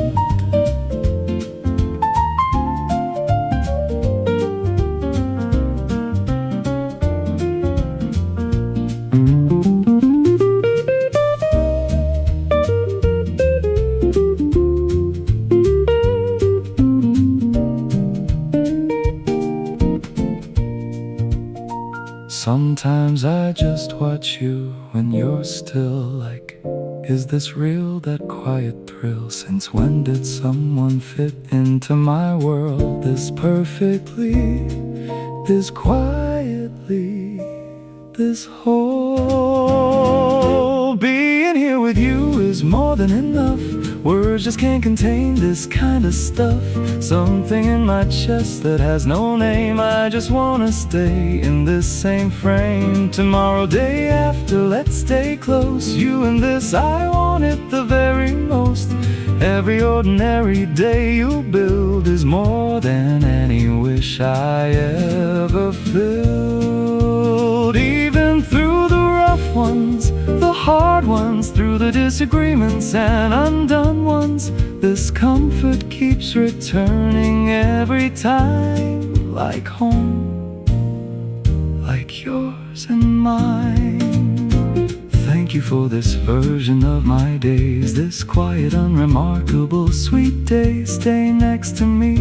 [SPEAKER 1] Sometimes I just watch you when you're still, like, is this real, that quiet thrill? Since when did someone fit into my world this perfectly, this quietly, this whole? Being here with you is more than enough. Words just can't contain this kind of stuff. Something in my chest that has no name. I just wanna stay in this same frame. Tomorrow, day after, let's stay close. You and this, I want it the very most. Every ordinary day you build is more than any wish I ever filled. Even through the rough ones, the hard ones, through the disagreements and undone ones, this comfort keeps returning every time, like home. like yours and mine. Thank you for this version of my days, this quiet, unremarkable, sweet day. Stay next to me,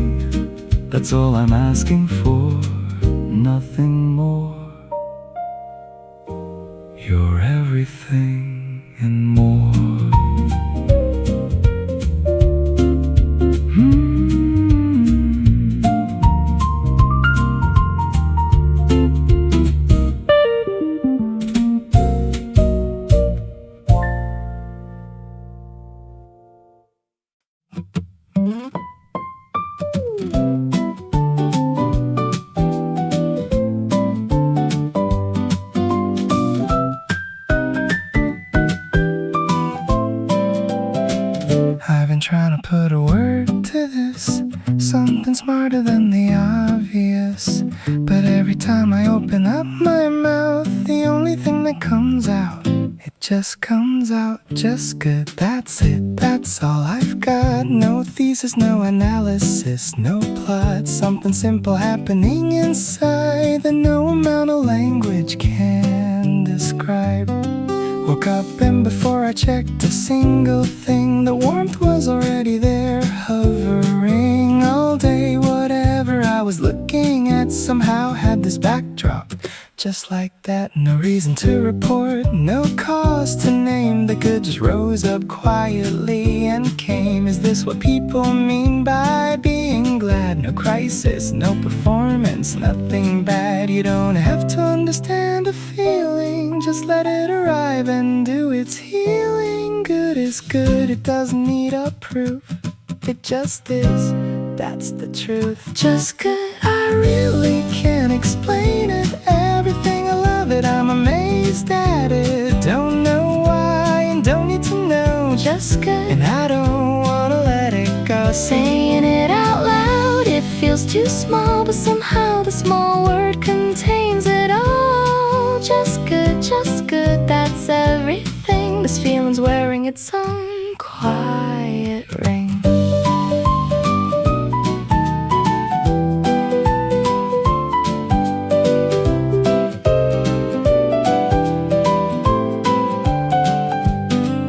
[SPEAKER 1] that's all I'm asking for, nothing more. You're everything and more.
[SPEAKER 4] I've been trying to put a word to this, something smarter than the obvious. But every time I open up my mouth, the only thing that comes out, it just comes out just good. That's it, that's all I've got. No thesis, no analysis, no plot. Something simple happening inside that no amount of language can describe. Woke up and before I checked a single thing, the warmth was already there, hovering all day. Whatever I was looking at somehow had this backdrop, just like that. No reason to report, no cause to name. The good just rose up quietly and came. Is this what people mean by being glad? No crisis, no performance, nothing bad. You don't have to understand a feeling, just let it arrive and do its healing. Good is good, it doesn't need a proof, it just is, that's the truth. Just good, I really can't explain it. Everything, I love it, I'm amazed at it. Don't know why and don't need to know. Just good, and I don't wanna let it go. Saying it out loud, it feels too small, but somehow the small word contains it all. Just good, that's everything. This feeling's wearing its own quiet ring.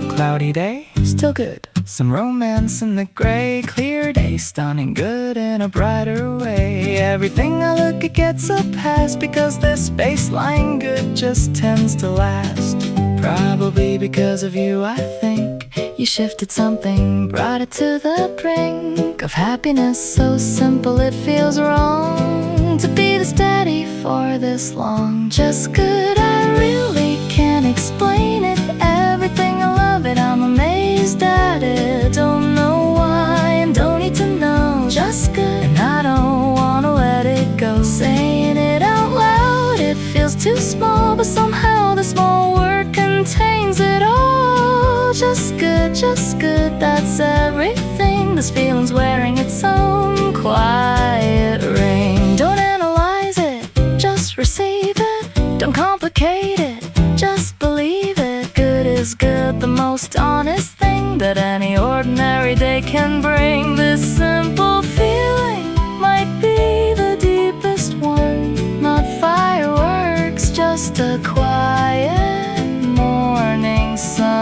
[SPEAKER 4] Cloudy day, still good. Some romance in the gray. Clear day, stunning good in a brighter way. Everything I look at gets a pass, because this baseline good just tends to last. Probably because of you, I think. You shifted something, brought it to the brink of happiness. So simple it feels wrong to be this steady for this long. Just good, I really can't explain it. Everything, I love it, I'm amazed at it. Don't know why and don't need to know. Just good, and I don't wanna let it go. Saying it out loud, it feels too small, but somehow the small word contains it all. Just good, that's everything. This feeling's wearing its own quiet ring. Don't analyze it, just receive it. Don't complicate it, just believe it. Good is good, the most honest thing that any ordinary day can bring. This simple feeling might be the deepest one. Not fireworks, just a quiet morning sun.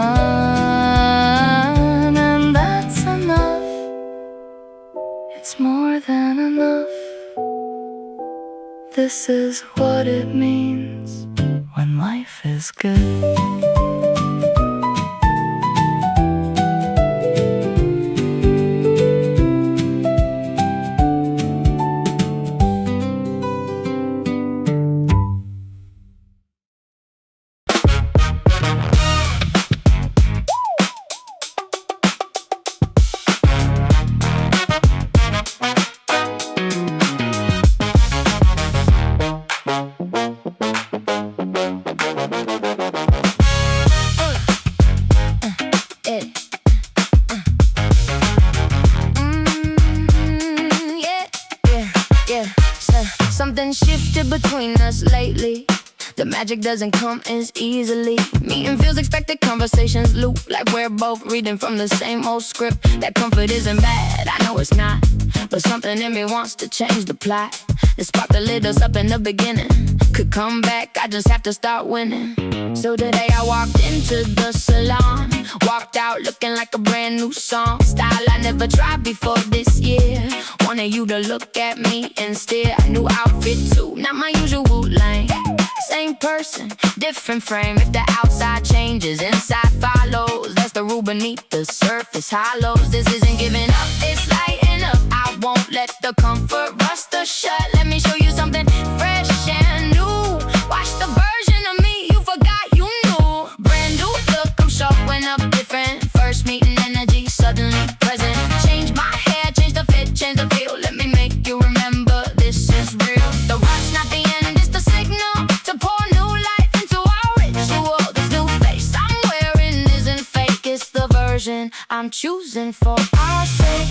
[SPEAKER 4] And that's enough, it's more than enough. This is what it means when life is good.
[SPEAKER 3] Something shifted between us lately. The magic doesn't come as easily. Meeting feels expected, conversations loop like we're both reading from the same old script. That comfort isn't bad, I know it's not, but something in me wants to change the plot. The spark that lit us up in the beginning could come back, I just have to start winning. So today I walked into the salon, walked out looking like a brand new song. Style I never tried before this year. Wanted you to look at me and stare. New outfit too, not my usual lane. Same person, different frame. If the outside changes, inside follows. That's the rule beneath the surface hollows. This isn't giving up, it's lighting up. I won't let the comfort rust us shut. Let me show you something fresh and new. Watch the version of me you forgot you knew. Brand new look, I'm showing up different. First meeting energy, suddenly present. Change my hair, change the fit, change the feel. Let me make you remember this is real. The rush, not the end, it's the signal to pour new life into our ritual. This new face I'm wearing isn't fake, it's the version I'm choosing for our sake.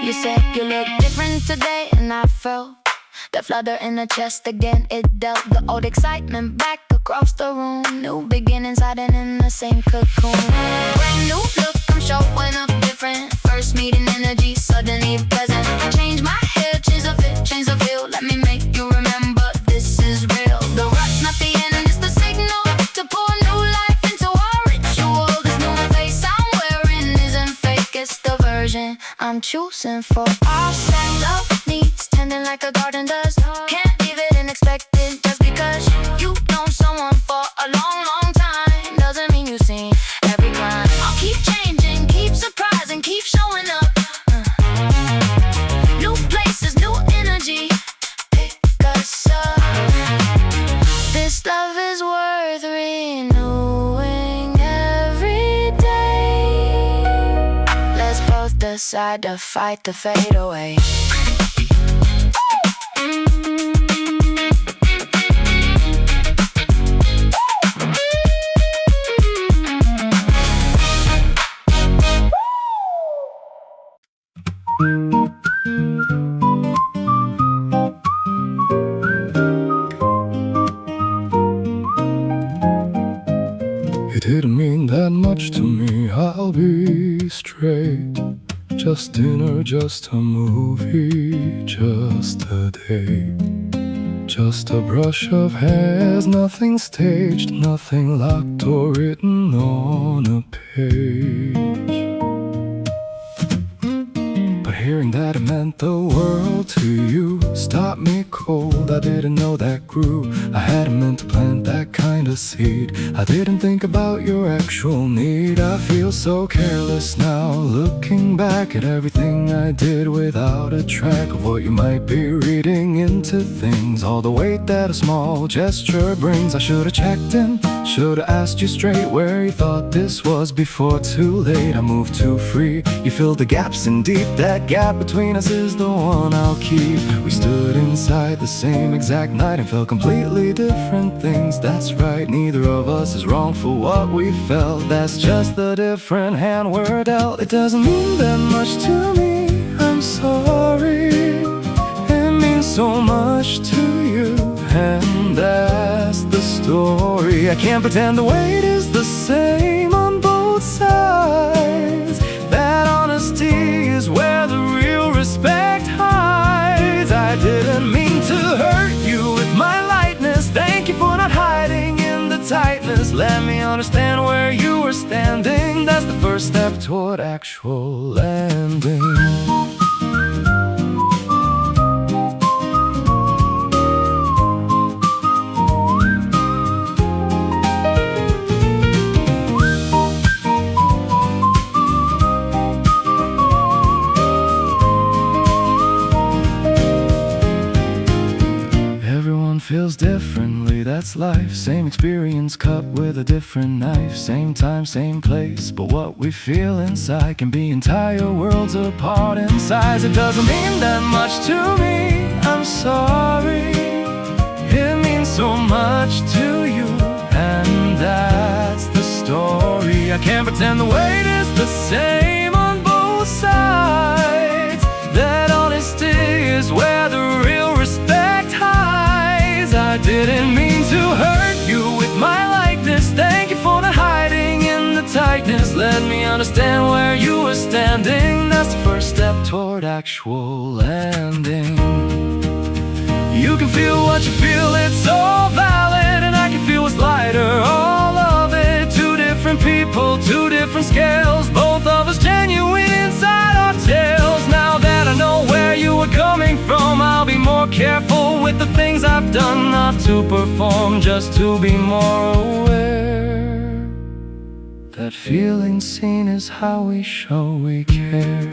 [SPEAKER 3] You said you look different today, and I felt the flutter in the chest again. It dealt the old excitement back across the room. New beginnings hiding in the same cocoon. Brand new look, I'm showing up different. First meeting energy, suddenly present. Change my hair, change the fit, change the feel. Let me make you remember this is real. The rush, not the end, it's the signal to pour new life into our ritual. This new face I'm wearing isn't fake, it's the version I'm choosing for our sake. Love needs tending like a garden does. Can't leave it unexpected. Just because you've known someone for a long, long time doesn't mean you've seen every climb. I'll keep changing, keep surprising, keep showing up. New places, new energy, pick us up. This love is worth renewing every day. Let's both decide to fight the fade away.
[SPEAKER 1] It didn't mean that much to me, I'll be straight. Just dinner, just a movie, just a day. Just a brush of hairs, nothing staged, nothing locked or written on a page. But hearing that it meant the world to you stopped me cold. I didn't know that grew. I hadn't meant to plant that kind of seed. I didn't think about your actual need. I feel so careless now, looking back at everything I did without a track of what you might be reading into things. All the weight that a small gesture brings. I should've checked in, should've asked you straight where you thought this was before too late. I moved too free, you filled the gaps in deep. That gap between us is the one I'll keep. We stood inside the same exact night and felt completely different things. That's right, neither of us is wrong for what we felt. That's just the different hand we're dealt. It doesn't mean that much to me, I'm sorry. It means so much to you, and that's the story. I can't pretend the weight is the same on both sides. That honesty is where the real respect hides. I didn't mean to hurt you with my lightness. Thank you for not hiding in the tightness. Let me understand where you were standing. That's the first step toward actual landing. Feels differently, that's life. Same experience cut with a different knife. Same time, same place, but what we feel inside can be entire worlds apart in size. It doesn't mean that much to me, I'm sorry. It means so much to you, and that's the story. I can't pretend the weight is the same on both sides. That honesty is where the real
[SPEAKER 2] understand where you were standing. That's the first step toward actual landing. You can feel what you feel, it's all valid. And I can feel what's lighter, all of it. Two different people, two different scales, both of us genuine inside our tales. Now that I know where you were coming from, I'll be more careful with the things I've done. Not to perform, just to be more aware that feeling seen is how we show we care.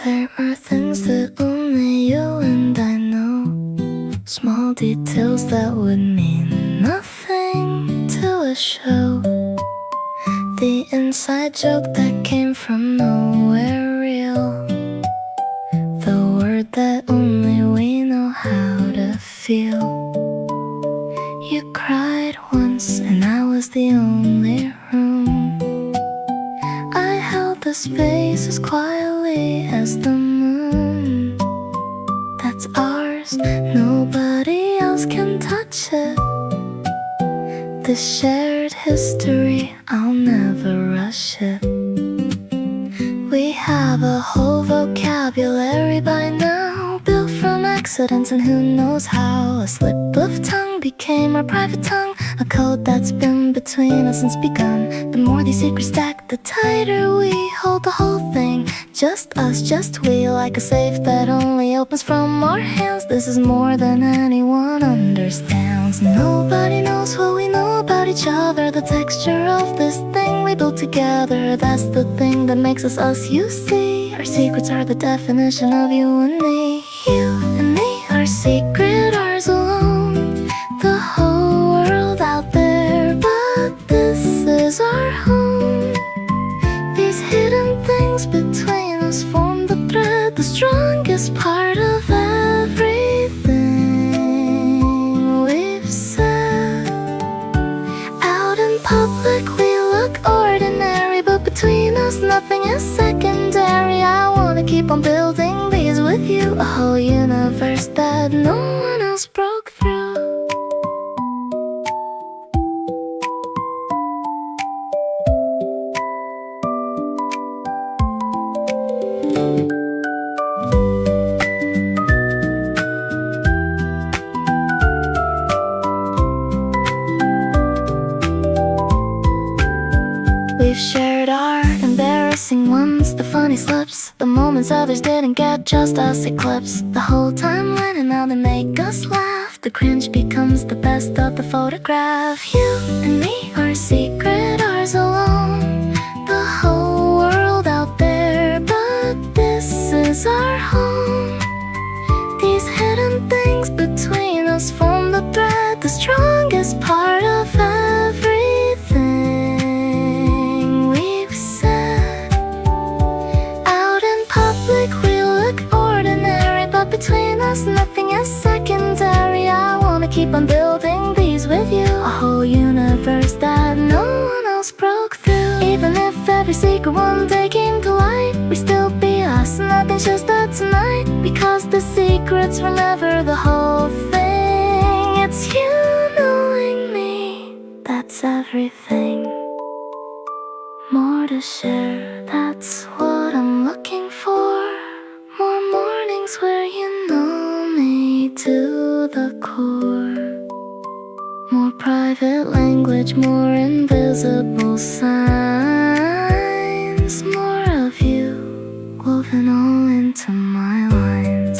[SPEAKER 3] There are things that only you and I know, small details that would mean nothing to a show. The inside joke that came from nowhere real, the word that only we know how to feel. You cried once and I was the only room. I held the space as quietly as the moon. That's ours, nobody else can touch it. This shared history, I'll never rush it. We have a whole vocabulary by now, built from accidents and who knows how. A slip of tongue became our private tongue, a code that's been between us since begun. The more these secrets stack, the tighter we hold the whole thing. Just us, just we, like a safe that only opens from our hands. This is more than anyone understands. Nobody knows what we know about each other. The texture of this thing we built together, that's the thing that makes us us, you see. Our secrets are the definition of you and me. You and me, our secret, ours alone. The whole world out there, but this is our home. These hidden things between us form the thread, the strongest part of everything we've said. Out in public we look ordinary, but between us nothing is secondary. I wanna keep on building these with you, a whole universe that no one else broke through. We've shared our embarrassing ones, the funny slips, the moments others didn't get, just us eclipse. The whole timeline and now they make us laugh. The cringe becomes the best of the photograph. You and me, our secret, ours alone. The whole world out there, but this is our home. These hidden things between us form the thread, the strongest part of everything we've said. Out in public we look ordinary, but between us nothing is secondary. I wanna keep on building these with you, a whole universe that no one else broke through. Even if every secret one day came to light, we still be us, nothing's just that tonight. Because the secrets were never the whole thing. It's you knowing me, that's everything. More to share, that's what I'm looking for. More mornings where you know me to the core. More private language, more invisible signs. More of you woven all into my lines.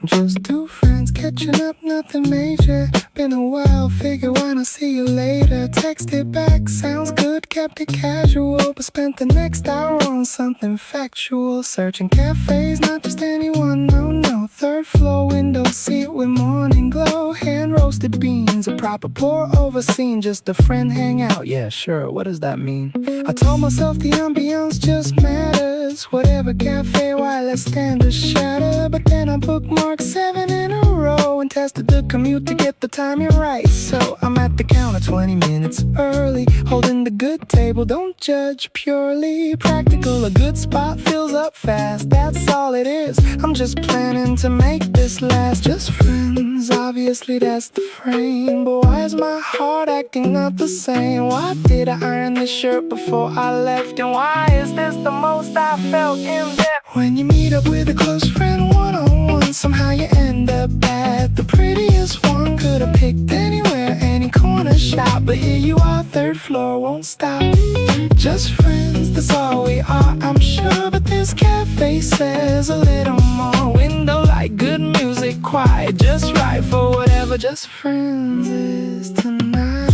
[SPEAKER 4] Just two friends catching kept it casual, but spent the next hour on something factual. Searching cafes, not just anyone, no. Third floor window seat with morning glow. Hand roasted beans, a proper pour over scene. Just a friend hangout, yeah sure, what does that mean? I told myself the ambiance just matters. Whatever cafe, why let's stand a shatter. But then I bookmarked 7 in a row and tested the commute to get the timing right. So I'm at the counter 20 minutes early, holding the good table, don't judge, purely practical. A good spot fills up fast, that's all it is. I'm just planning to make this last. Just friends, obviously that's the frame. But why is my heart acting not the same? Why did I iron this shirt before I left? And why is this the most I felt in depth? When you meet up with a close friend one-on-one, somehow you end up at the prettiest one. Could've picked anywhere, any corner shop, but here you are, third floor, won't stop. Just friends, that's all we are, I'm sure. But this cafe says a little more. Window light, good music, quiet, just right for whatever just friends is tonight.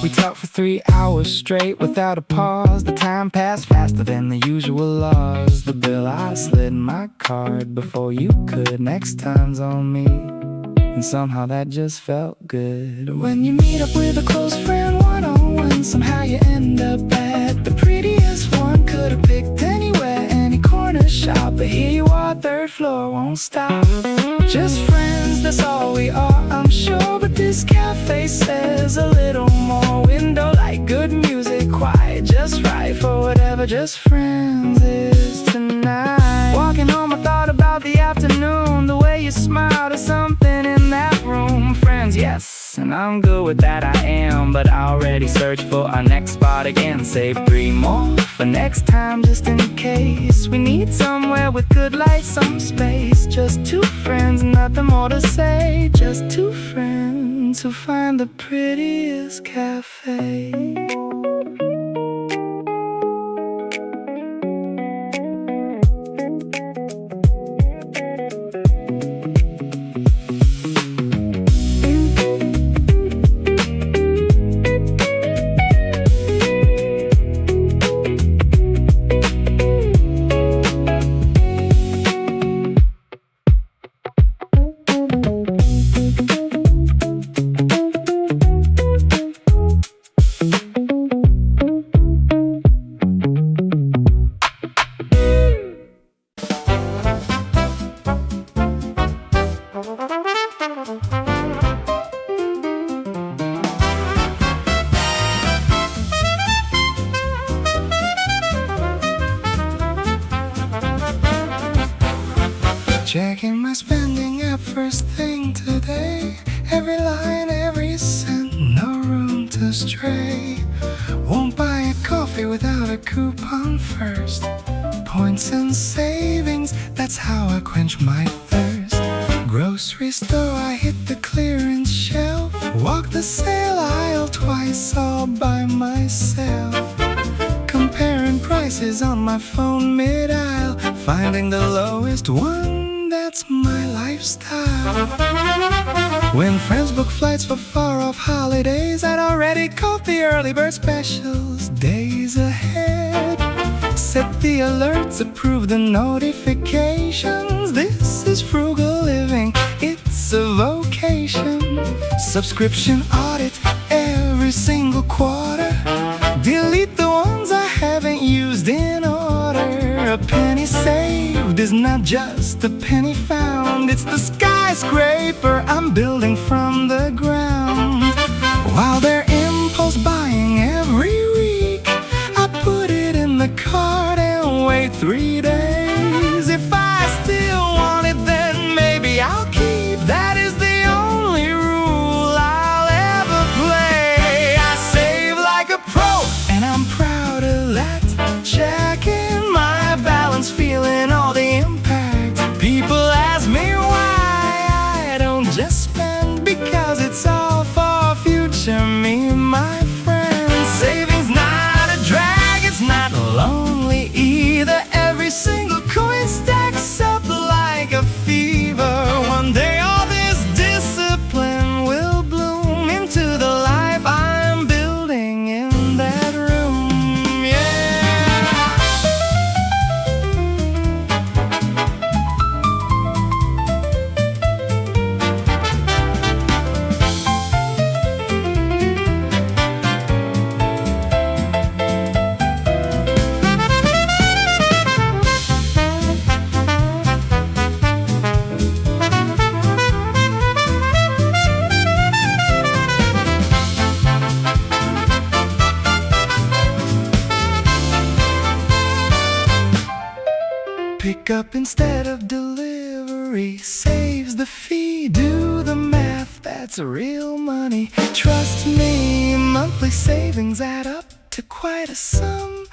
[SPEAKER 4] We talked for 3 hours straight without a pause. The time passed faster than the usual laws. The bill, I slid my card before you could. Next time's on me. And somehow that just felt good. When you meet up with a close friend one-on-one, somehow you end up at the prettiest one. Could've picked anywhere, any corner shop, but here you are, third floor, won't stop. Just friends, that's all we are, I'm sure. But this cafe says a little more. Window light, good music, quiet, just right for whatever just friends is tonight. Walking home, I thought about the afternoon, the way you smiled or something in that room. Friends, yes, and I'm good with that, I am. But I already searched for our next spot again. Save 3 more for next time, just in case. We need somewhere with good light, some space. Just 2 friends, nothing more to say. Just 2 friends who find the prettiest cafe. Checking my spending app first thing today. Every line, every cent, no room to stray. Won't buy a coffee without a coupon first. Points and savings, that's how I quench my thirst. Grocery store, I hit the clearance shelf. Walk the sale aisle twice all by myself. Comparing prices on my phone mid-aisle. Finding the lowest one, that's my lifestyle. When friends book flights for far-off holidays, I'd already caught the early bird specials days ahead. Set the alerts, approve the notifications. This is frugal living, it's a vocation. Subscription audit every single quarter. Delete the ones I haven't used in order. A penny saved is not just a penny found. It's the skyscraper I'm building from the ground. While they're impulse buying every week, I put it in the cart and wait 3 days. If I still want it, then maybe I'll keep. That is the only rule I'll ever play. I save like a pro, and I'm proud of that. Checking my balance, feeling all the impact. People ask me why I don't just spend. pickup instead of delivery saves the fee. Do the math, that's real money. Trust me, monthly savings add up to quite a sum.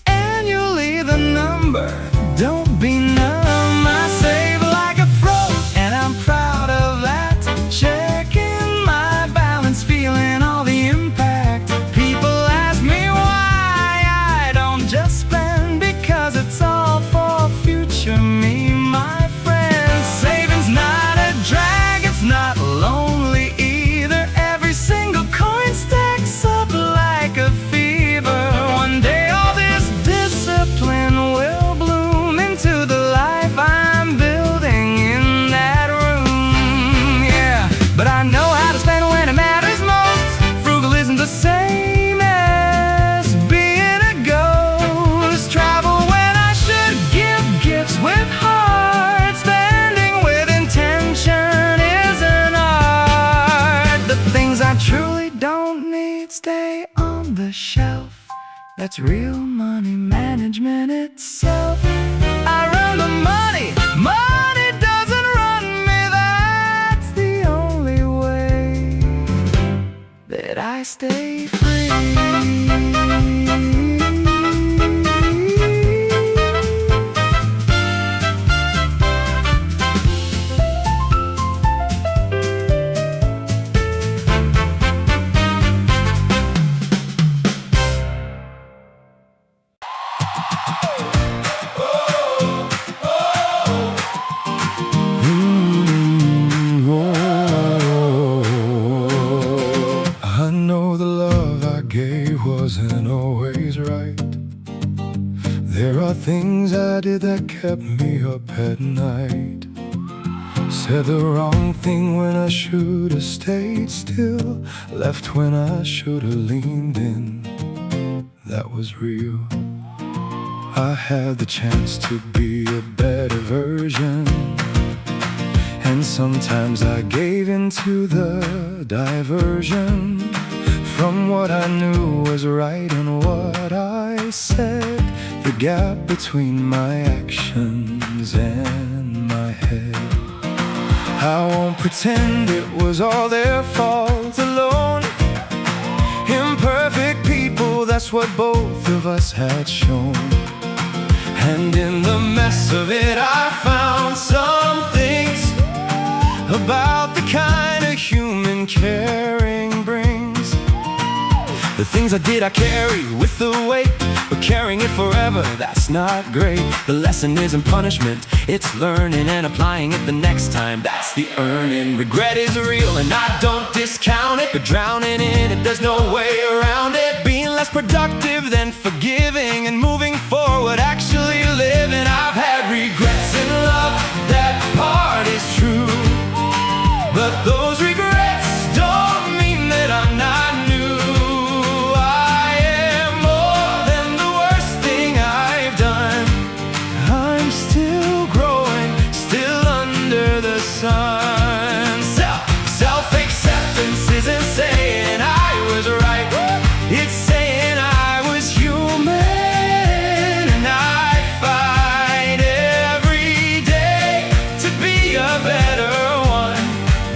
[SPEAKER 4] Annually the number, don't be numb. I save like a fro, and I'm proud of that. Checking my balance, feeling all the impact. People ask me why I don't just spend, because it's all for future me, my friends. Saving's not a drag, it's not lonely either. Every single coin stacks up like a fever. One day all this discipline will bloom into the life I'm building in that room. Yeah, but I know how to spend when it matters most. Frugal isn't the same as being a ghost. Travel when I should give gifts with heart. Spending with intention is an art. The things I truly don't need stay on the shelf. That's real money management itself. I run the money, money doesn't run me. That's the only way that I stay free.
[SPEAKER 1] I know the love I gave wasn't always right. There are things I did that kept me up at night. Said the wrong thing when I should have stayed still. Left when I should have leaned in. That was real. I had the chance to be a better version, and sometimes I gave into the diversion from what I knew was right and what I said. The gap between my actions and my head. I won't pretend it was all their fault alone. Imperfect people, that's what both of us had shown. And in the mess of it I found some things about the kind of human caring brings. The things I did I carry with the weight, but carrying it forever, that's not great. The lesson isn't punishment, it's learning and applying it the next time. That's the earning. Regret is real and I don't discount it, but drowning in it, there's no way around it. Being less productive than forgiving and moving forward, actually living. I've had regrets in love, that part is true, but those regrets don't mean that I'm not new. I am more than the worst thing I've done. I'm still growing, still under the sun. Self-acceptance isn't saying I was right. It's saying I was human, and I fight every day to be a better one.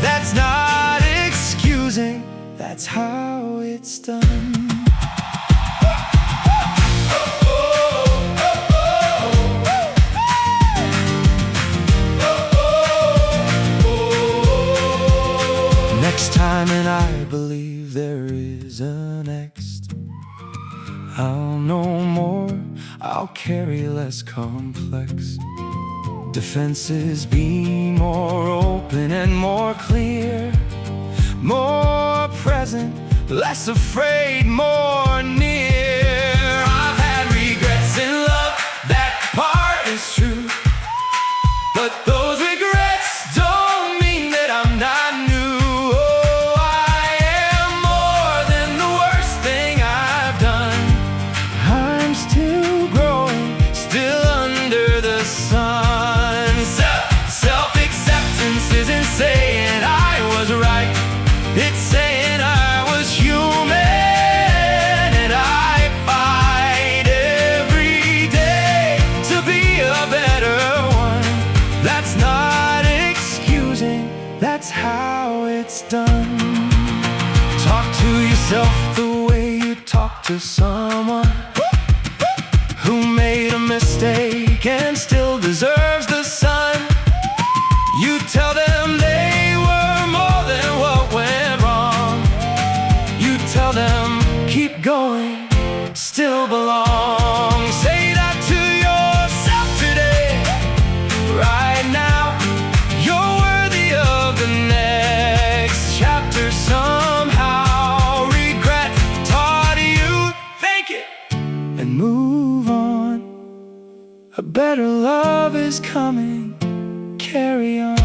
[SPEAKER 1] That's not excusing, that's how it's done. Next time, and I believe there is a next, I'll know more, I'll carry less complex. Defenses be more open and more clear, more present, less afraid, more near. I've had regrets in love, that part is true, but those regrets don't mean that I'm not new. Oh, I am more than the worst thing I've done. I'm still growing, still under the sun. Self-acceptance isn't saying I was right, it's saying I was human, and it's done. Talk to yourself the way you talk to someone who made a mistake and still deserves the sun. You tell them they were more than what went wrong. You tell them keep going, still belong. Say that to yourself today, right now. You're worthy of the next chapter somehow. Regret taught you, thank it, and move on. A better love is coming, carry on.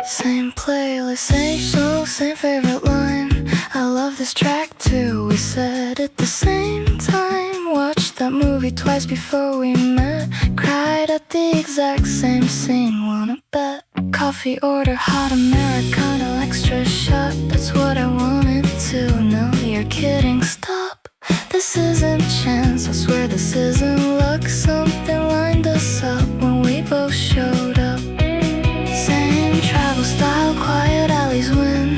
[SPEAKER 3] Same playlist, same song, same favorite line. I love this track too, we said at the same time. Watched that movie twice before we met. Cried at the exact same scene, wanna bet. Coffee order, hot Americano, extra shot. That's what I wanted to know. You're kidding, stop. This isn't chance, I swear this isn't luck. Something lined us up when we both showed up. Same travel style, quiet alleys win.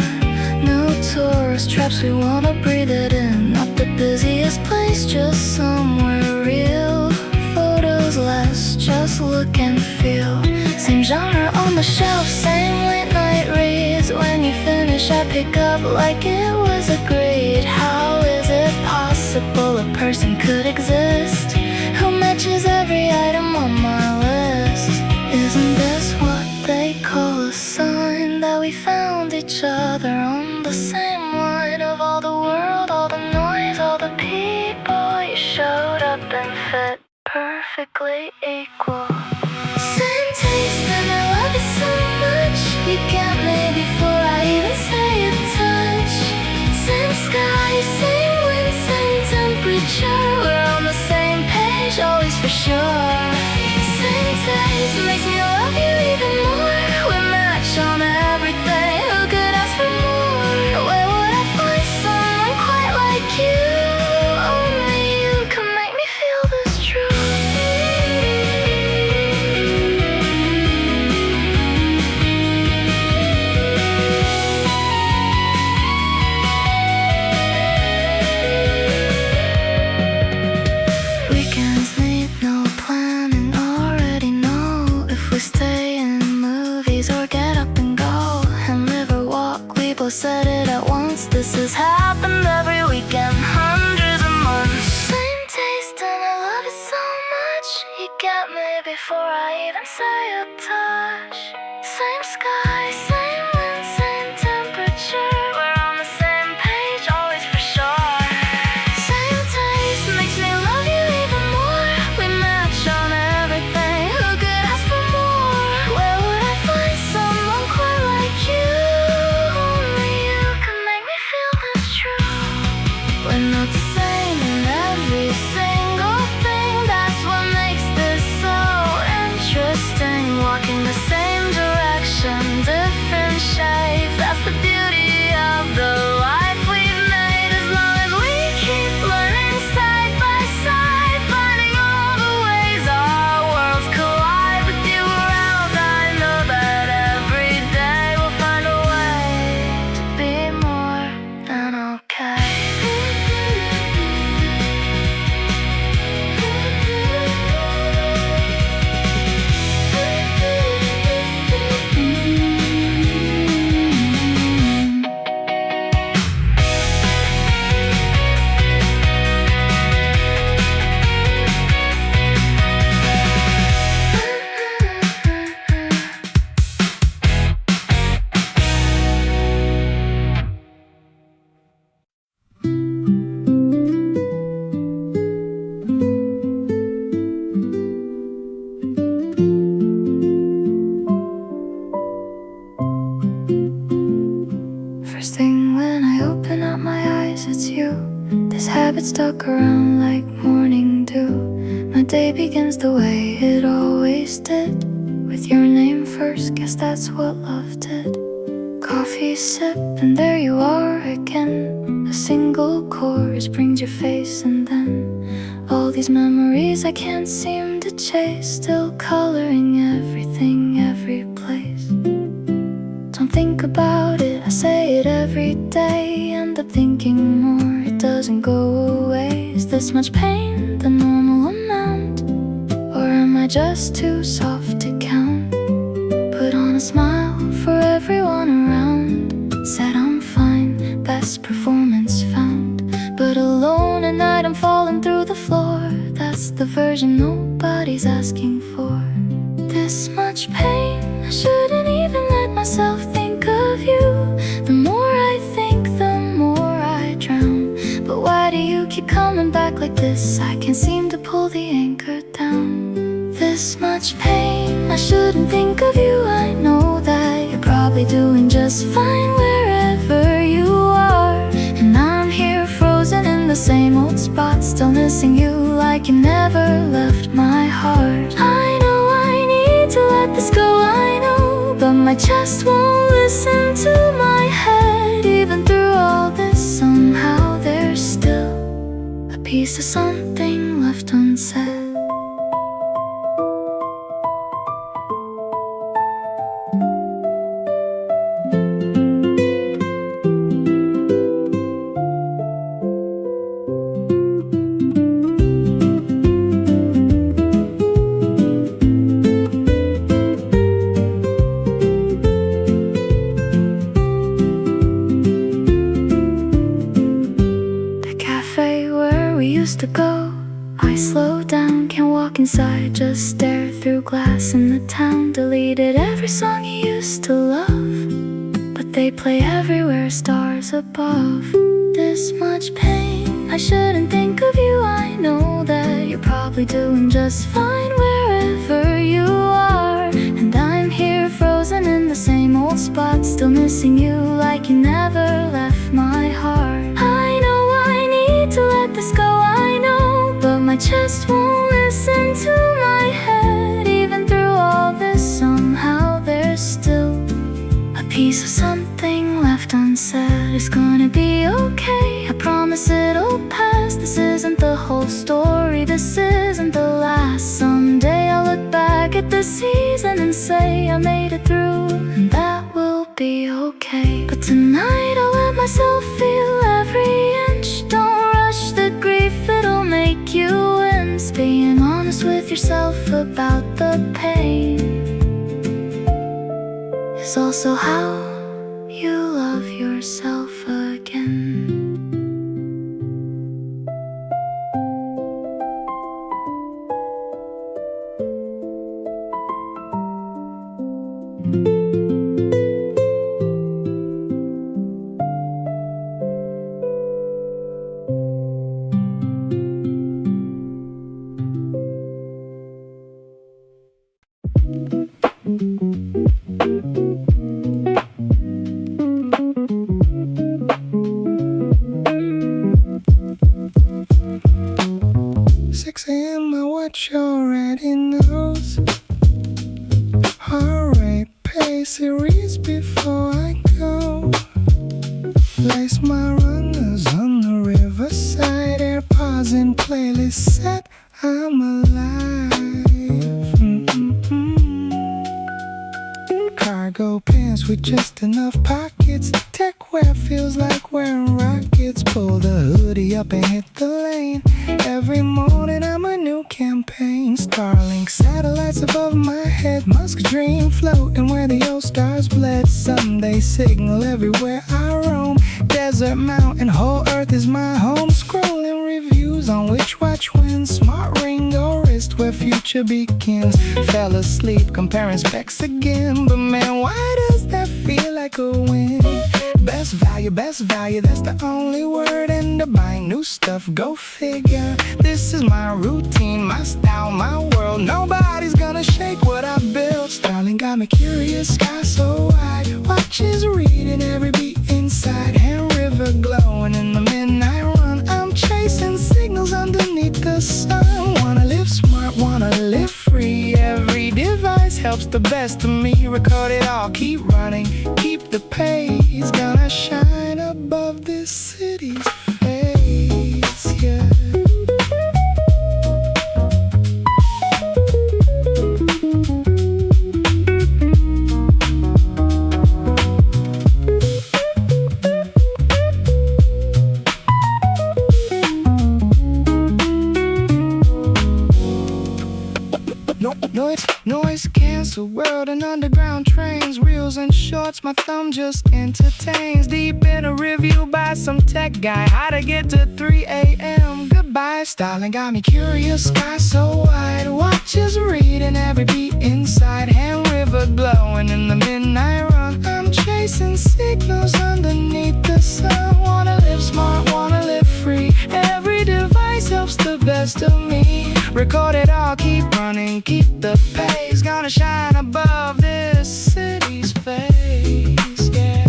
[SPEAKER 3] No tourist traps, we wanna breathe it in. Not the busiest place, just somewhere real. Photos less, just look and feel. Same genre on the shelf, same late night reads. When you finish I pick up like it was agreed. How is it possible a person could exist who matches every item on my list? Isn't this what they call a sign that we found each other on the same line? Of all the world, all the noise, all the people, you showed up and fit perfectly equal. Same taste and I love you so much. You got me before I even say a touch. Same sky, same wind, same temperature. We're on the same page, always for sure. Same taste makes me love you even more. We match on everything, who could ask for more? Where would I find someone quite like you? Only you can make me feel this true. Weekends need no planning, already know if we stay in movies or get up and go and live or walk. We both said it at once, this has happened every weekend, hundreds of months. Same taste and I love you so much. You got me before I even say a touch. Same sky, same wind, same temperature. We're on the same page, always for sure. Same taste makes me love you even more. We match on everything, who could ask for more? Where would I find someone quite like you? Only you can make me feel this true. We're not the same in every single thing. That's what makes this so interesting. Walking the same This habit stuck around like morning dew. My day begins the way it always did, with your name first, guess that's what love did. Coffee sip, and there you are again. A single chorus brings your face, and then all these memories I can't seem to chase, still coloring everything, every place. Don't think about it, I say it every day. End up thinking more, it doesn't go away. Is this much pain the normal amount? Or am I just too soft to count? Put on a smile for everyone around. Said I'm fine, best performance found. But alone at night I'm falling through the floor. That's the version nobody's asking for. This much pain, I shouldn't even let myself think of you. The more I think, the more I drown. But why do you keep coming back like this? I can't seem to pull the anchor down. This much pain, I shouldn't think of you. I know that you're probably doing just fine wherever you are. And I'm here frozen in the same old spot, still missing you like you never left my heart. I know I need to let this go, I know, but my chest won't listen to my head. Even through all this, somehow there's still a piece of something left unsaid. To go, I slow down, can't walk inside, just stare through glass in the town. Deleted every song you used to love, but they play everywhere, stars above. This much pain, I shouldn't think of you. I know that you're probably doing just fine wherever you are. And I'm here frozen in the same old spot, still missing you like you never left my heart. I know I need to let this go, but my chest won't listen to my head. Even through all this, somehow there's still a piece of something left unsaid. It's gonna be okay, I promise it'll pass. This isn't the whole story, this isn't the last. Someday I'll look back at this season and say I made it through, and that will be okay. But tonight I'll let myself feel every inch. Don't rush the grief, it'll make you wince. Being honest with yourself about the pain is also how you love yourself again.
[SPEAKER 4] My watch already knows heart rate, pace, series before I go. Lace my runners on the riverside, AirPods in playlist set, I'm alive. Cargo pants with just enough pockets, tech wear feels like wearing rockets. Pull the hoodie up and hit the lane. Every morning I'm a new campaign. Starlink satellites above my head, Musk dream floating where the old stars bled. Someday signal everywhere I roam. Desert, mountain, whole earth is my home. Scrolling reviews on which watch wins. Smart ring or wrist where future begins. Fell asleep comparing specs again, but man, why does that feel like a win? Best value, that's the only word. End up buying new stuff, go figure. This is my routine, my style, my world. Nobody's gonna shake what I built. Starling got me curious, sky so wide. Watches reading every beat inside. Hand river glowing in the midnight run. I'm chasing helps the best of me. Record it all, keep running, keep the pace. Gonna shine above this city's face, yeah. Noise cancel world and underground trains, reels and shorts, my thumb just entertains. Deep in a review by some tech guy, how to get to 3 a.m. Goodbye, styling got me curious, sky so wide. Watches reading every beat inside, hand river glowing in the midnight run. I'm chasing signals underneath the sun. Wanna live smart, wanna live free. Every device helps the best of me. Record it all, keep running, keep the pace. Gonna shine above this city's face, yeah.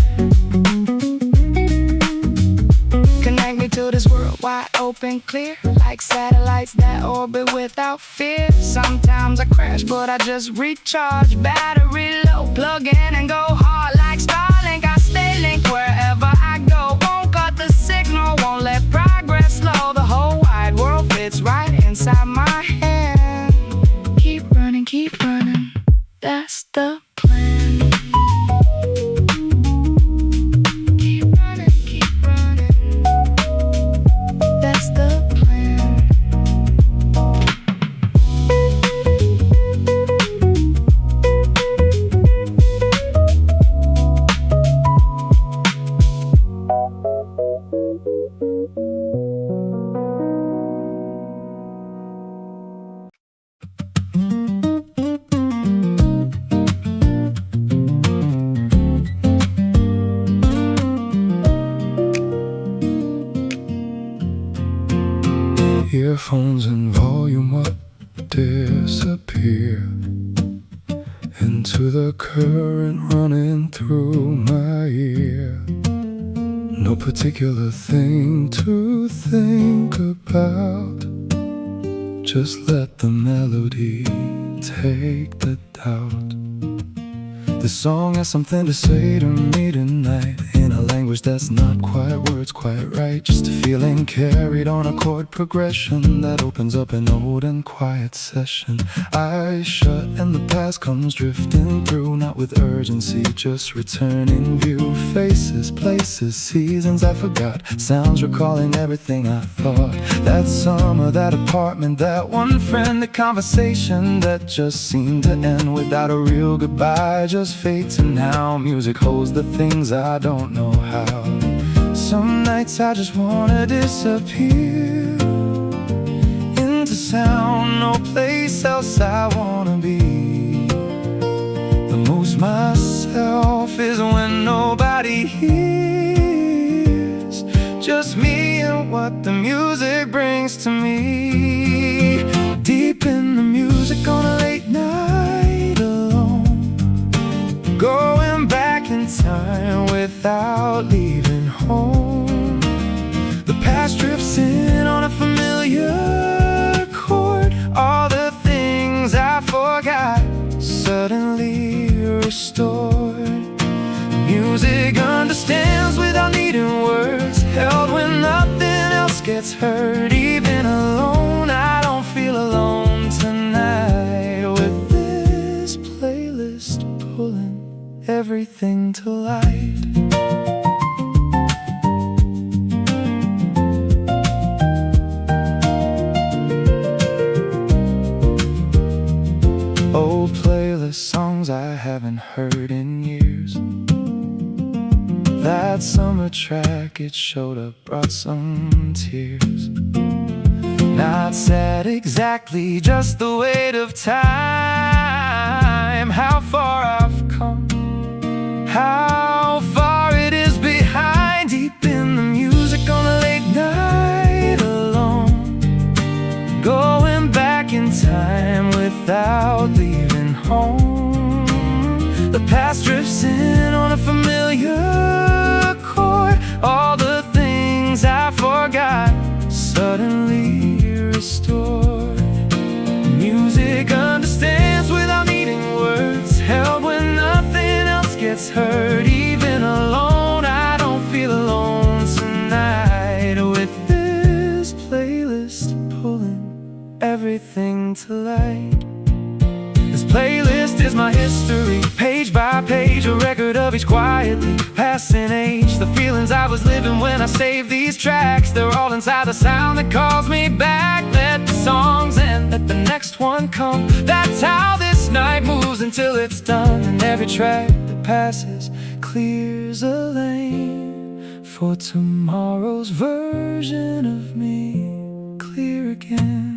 [SPEAKER 4] Connect me to this world wide open, clear, like satellites that orbit without fear. Sometimes I crash, but I just recharge. Battery low, plug in and go hard like Starlink. I stay linked wherever I go. Won't cut the signal, won't let progress slow. The whole wide world fits right inside my hand. Keep running, that's the plan. Keep running, that's the plan.
[SPEAKER 1] Earphones and volume up, disappear into the current running through my ear. No particular thing to think about, just let the melody take the doubt. This song has something to say to me tonight, in a language that's not quite words quite right. Just a feeling carried on a chord progression that opens up an old and quiet session. Eyes shut and the past comes drifting through, not with urgency, just return in view. Faces, places, seasons I forgot, sounds recalling everything I thought. That summer, that apartment, that one friend, the conversation that just seemed to end without a real goodbye. Just fate to now, music holds the things I don't know how. Some nights I just wanna disappear into sound, no place else I wanna be. The most myself is when nobody hears, just me and what the music brings to me. Deep in the music on a late night alone, going back in time without leaving home. The past drifts in on a familiar chord. All the things I forgot suddenly restored. Music understands without needing words, held when nothing else gets heard. Even alone, I don't feel alone tonight, with this playlist pulling everything to light. Old playlist, songs I haven't heard in years. That summer track, it showed up, brought some tears. Not sad exactly, just the weight of time. How far I've come, how far it is behind. Deep in the music on a late night alone, going back in time without leaving home. The past drifts in on a familiar chord. All the things I forgot suddenly restored. Music understands without needing words,
[SPEAKER 2] voice heard. Even alone, I don't feel alone tonight. With this playlist pulling everything to light. This playlist is my history, page by page, a record of each quietly passing age. The feelings I was living when I saved these tracks, they're all inside the sound that calls me back. Let the songs end, let the next one come. That's how this night moves until it's done. And every track that passes clears a lane for tomorrow's version of me, clear again.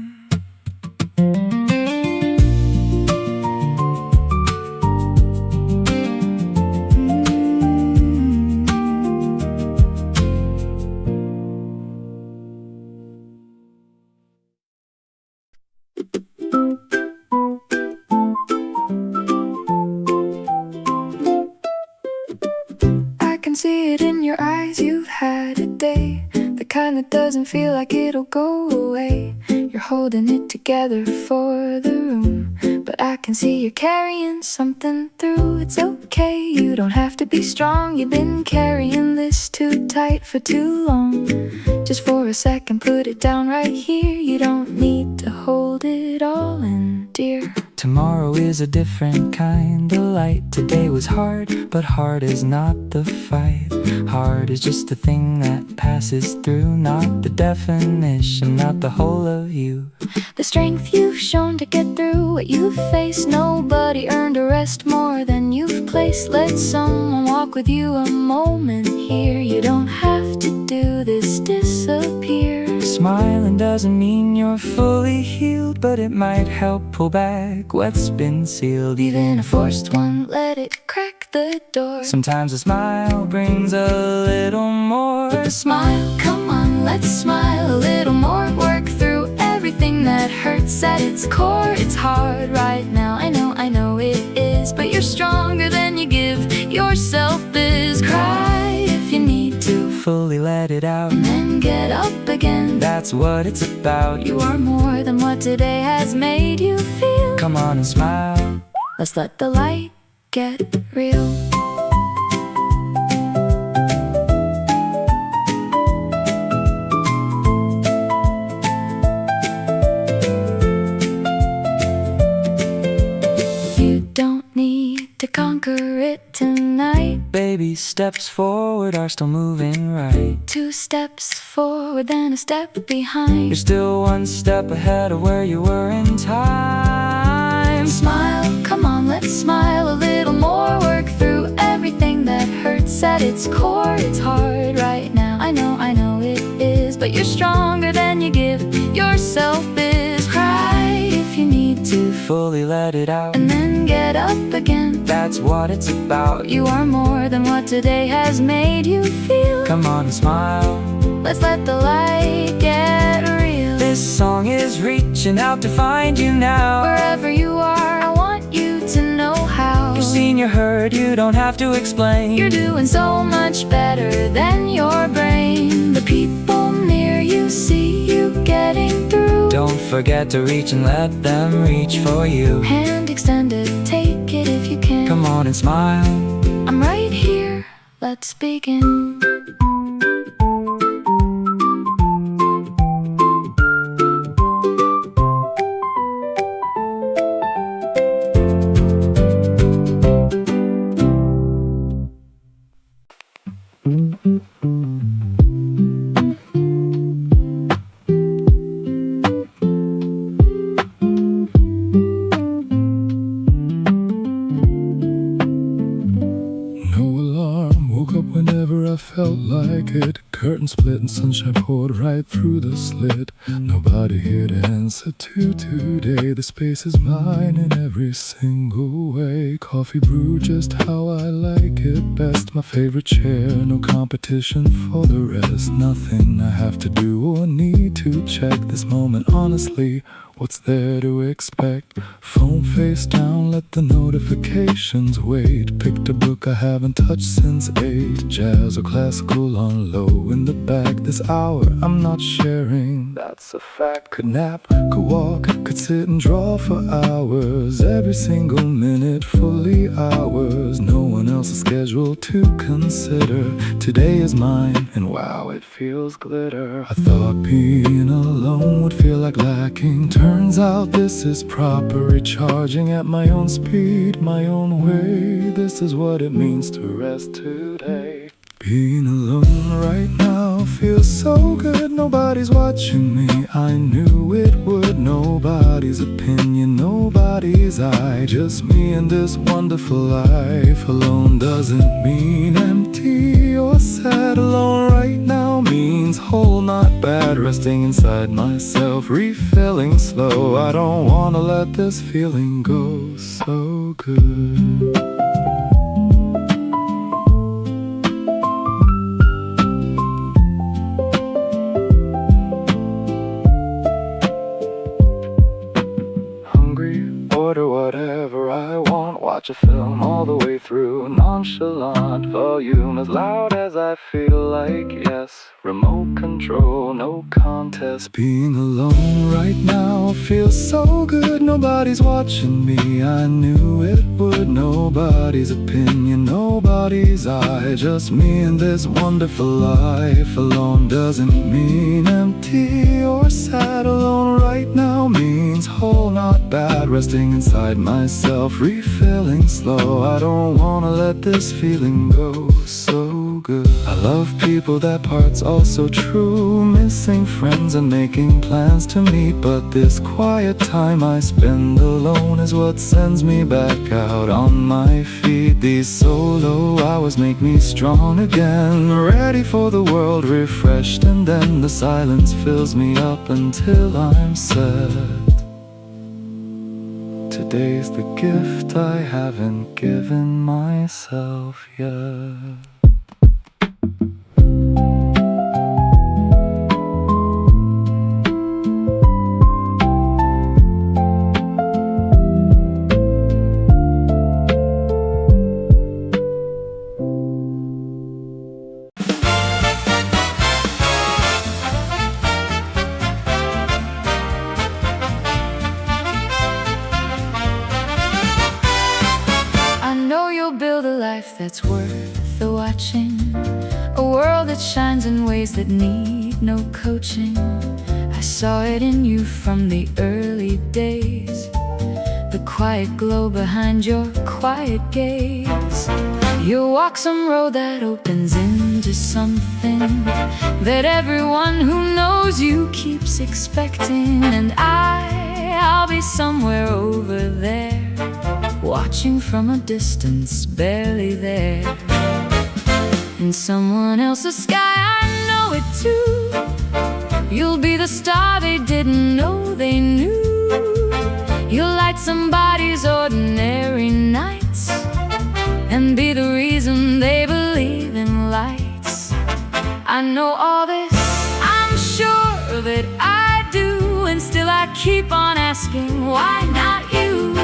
[SPEAKER 5] See it in your eyes, you've had a day, the kind that doesn't feel like it'll go away. You're holding it together for the room, but I can see you're carrying something through. It's okay, you don't have to be strong. You've been carrying this too tight for too long. Just for a second, put it down right here. You don't need to hold it all in, dear.
[SPEAKER 2] Tomorrow is a different kind of light. Today was hard, but hard is not the fight. Hard is just the thing that passes through, not the definition, not the whole of you.
[SPEAKER 5] The strength you've shown to get through what you've faced. Nobody earned a rest more than you've placed. Let someone walk with you a moment here. You don't have to do this, disappear.
[SPEAKER 2] Smiling doesn't mean you're fully healed, but it might help pull back what's been sealed.
[SPEAKER 5] Even a forced one, let it crack the door.
[SPEAKER 2] Sometimes a smile brings a little more.
[SPEAKER 5] Smile, come on, let's smile a little more. Work through everything that hurts at its core. It's hard right now, I know it is, but you're stronger than you give yourself biz. Cry if you need to,
[SPEAKER 2] fully let it out,
[SPEAKER 5] and then get up again.
[SPEAKER 2] That's what it's about.
[SPEAKER 5] You are more than what today has made you feel.
[SPEAKER 2] Come on and smile.
[SPEAKER 5] Let's let the light get real. You don't need to conquer it tonight.
[SPEAKER 2] Baby steps forward are still moving right.
[SPEAKER 5] 2 steps forward, then a step behind.
[SPEAKER 2] You're still 1 step ahead of where you were in time.
[SPEAKER 5] Smile, come on, let's smile a little more. Work through everything that hurts at its core. It's hard right now, I know it is, but you're stronger than you give yourself biz. Cry if you need to,
[SPEAKER 2] fully let it out,
[SPEAKER 5] and then get up again.
[SPEAKER 2] That's what it's about.
[SPEAKER 5] You are more than what today has made you feel.
[SPEAKER 2] Come on and smile.
[SPEAKER 5] Let's let the light get real.
[SPEAKER 2] This song is reaching out to find you now.
[SPEAKER 5] Wherever you are, I want you to know how.
[SPEAKER 2] You're seen, you're heard, you don't have to explain.
[SPEAKER 5] You're doing so much better than your brain. The people near you see you getting through.
[SPEAKER 2] Don't forget to reach and let them reach for you.
[SPEAKER 5] Hand extended, take it if you can.
[SPEAKER 2] Come on and smile.
[SPEAKER 5] I'm right here, let's begin.
[SPEAKER 1] Felt like it. Curtain split and sunshine poured right through the slit. Nobody here to answer to today. The space is mine in every single way. Coffee brewed just how I like it best. My favorite chair, no competition for the rest. Nothing I have to do or need to check this moment honestly. What's there to expect? Phone face down, let the notifications wait. Picked a book I haven't touched since 8. Jazz or classical on low in the back. This hour I'm not sharing, that's a fact. Could nap, could walk, could sit and draw for hours. Every single minute fully ours. No one else's schedule to consider. Today is mine and wow, it feels glitter. I thought being alone would feel like lacking. Turns out this is proper recharging at my own speed, my own way. This is what it means to rest today. Being alone right now feels so good. Nobody's watching me, I knew it would. Nobody's opinion, nobody's eye. Just me and this wonderful life. Alone doesn't mean empty or sad. Alone right now means whole, not bad. Resting inside myself, refilling slow. I don't wanna let this feeling go. So good. Order whatever I want, watch a film all the way through. Nonchalant, volume as loud as I feel like, yes. Remote control, no contest. Being alone right now feels so good. Nobody's watching me, I knew it would. Nobody's opinion, nobody's eye. Just me and this wonderful life. Alone doesn't mean empty or sad. Alone right now means whole, not bad. Resting inside myself, refilling slow. I don't wanna let this feeling go. So good. I love people, that part's also true. Missing friends and making plans to meet. But this quiet time I spend alone is what sends me back out on my feet. These solo hours make me strong again. Ready for the world, refreshed. And then the silence fills me up until I'm set. Today's the gift I haven't given myself yet.
[SPEAKER 5] Build a life that's worth the watching, a world that shines in ways that need no coaching. I saw it in you from the early days, the quiet glow behind your quiet gaze. You walk some road that opens into something that everyone who knows you keeps expecting. And I'll be somewhere over there, watching from a distance, barely there. In someone else's sky, I know it too. You'll be the star they didn't know they knew. You'll light somebody's ordinary nights and be the reason they believe in lights. I know all this, I'm sure that I do. And still I keep on asking, why not you?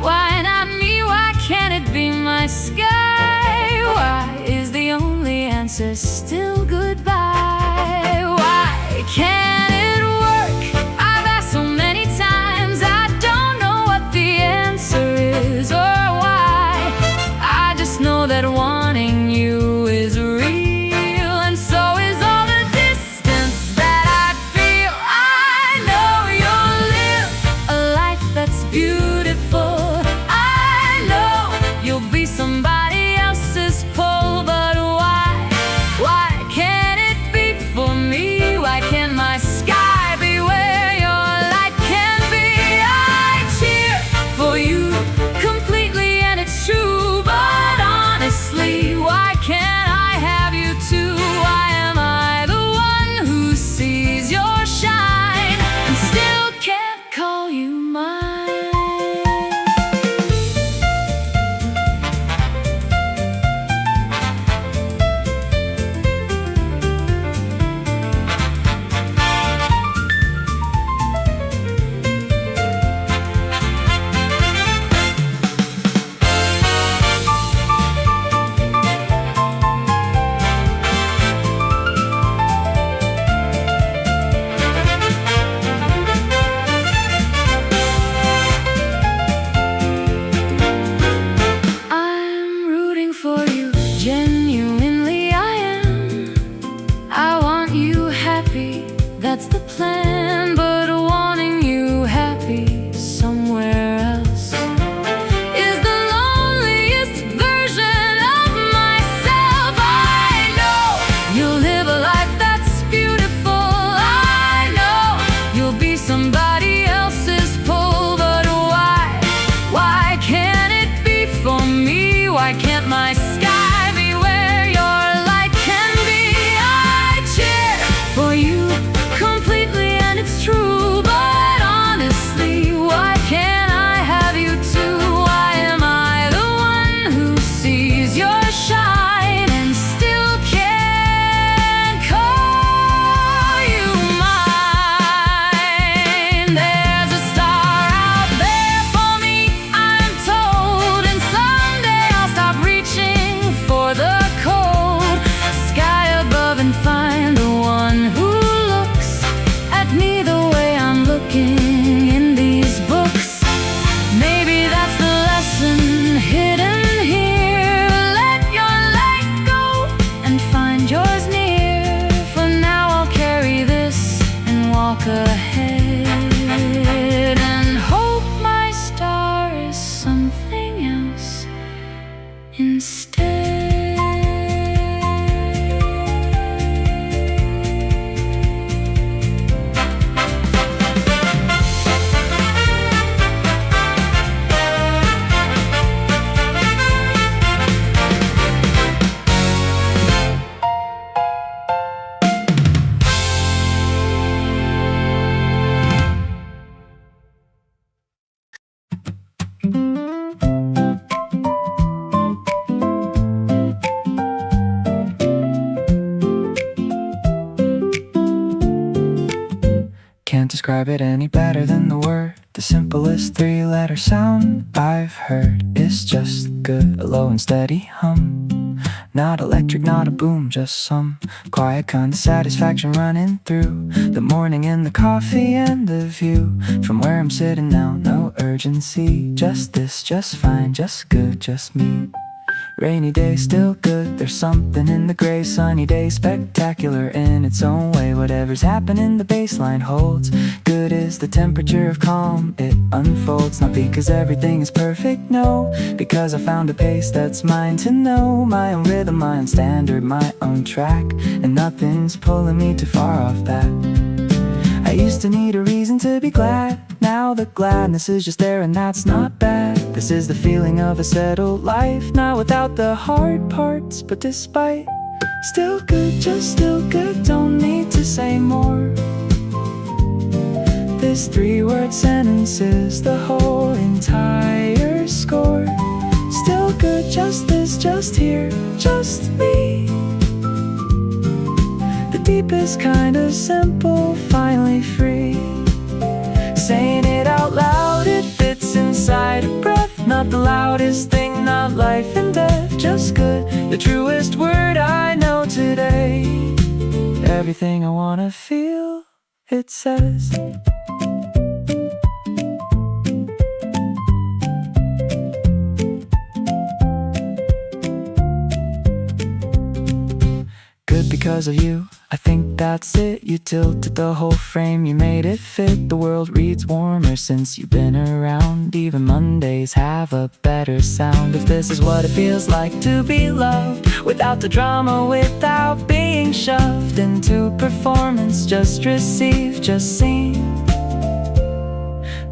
[SPEAKER 5] Why not me? Why can't it be my sky? Why is the only answer still goodbye? Why can't it work? I've asked so many times, I don't know what the answer is or why. I just know that wanting you is real, and so is all the distance that I feel. I know you'll live a life that's beautiful. Somebody else's pull, but why
[SPEAKER 2] describe it any better than the word. The simplest three-letter sound I've heard is just good, a low and steady hum. Not electric, not a boom, just some quiet kind of satisfaction running through the morning and the coffee and the view from where I'm sitting now. No urgency, just this, just fine, just good, just me. Rainy day, still good. There's something in the gray. Sunny day, spectacular in its own way. Whatever's happening, the baseline holds. Good is the temperature of calm. It unfolds, not because everything is perfect, no. Because I found a pace that's mine to know. My own rhythm, my own standard, my own track. And nothing's pulling me too far off that. I used to need a reason to be glad. Now the gladness is just there and that's not bad. This is the feeling of a settled life. Not without the hard parts, but despite. Still good, just still good, don't need to say more. This three-word sentence is the whole entire score. Still good, just this, just here, just me. The deepest kind of simple, finally free. Saying it out loud, it fits inside a breath. Not the loudest thing, not life and death, just good, the truest word I know today. Everything I wanna feel, it says. Good because of you, I think that's it. You tilted the whole frame, you made it fit. The world reads warmer since you've been around. Even Mondays have a better sound. If this is what it feels like to be loved, without the drama, without being shoved into performance, just receive, just seen.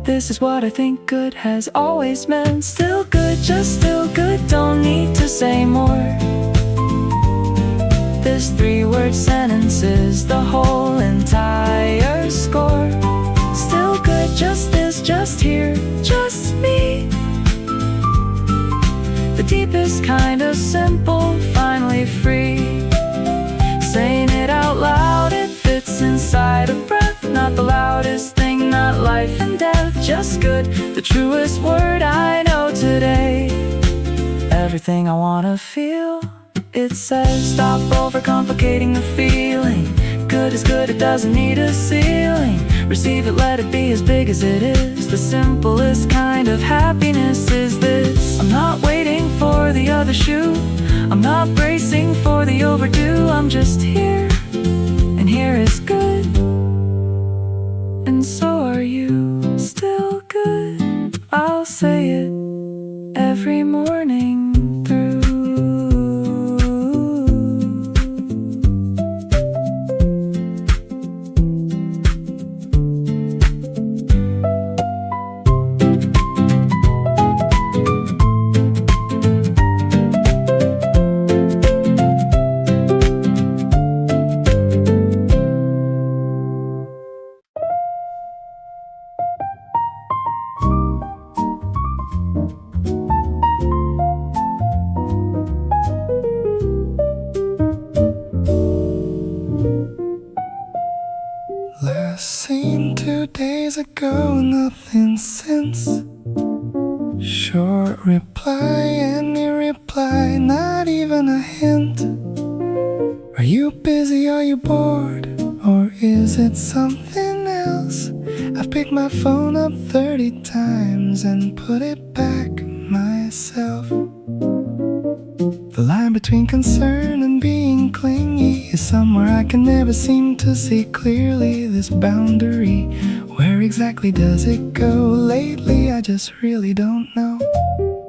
[SPEAKER 2] This is what I think good has always meant. Still good, just still good, don't need to say more. This three-word sentence is the whole entire score. Still good, just this, just here, just me. The deepest kind of simple, finally free. Saying it out loud, it fits inside a breath. Not the loudest thing, not life and death, just good, the truest word I know today. Everything I wanna feel, it says. Stop overcomplicating the feeling. Good is good, it doesn't need a ceiling. Receive it, let it be as big as it is. The simplest kind of happiness is this. I'm not waiting for the other shoe, I'm not bracing for the overdue. I'm just here, and here is good. And so are you, still good. I'll say it every morning through.
[SPEAKER 4] Seen 2 days ago, nothing since. Short reply, any reply, not even a hint. Are you busy, are you bored, or is it something else? I've picked my phone up 30 times and put it back myself. The line between concern and being clingy is somewhere I can never seem to see clearly. This boundary, where exactly does it go? Lately I just really don't know.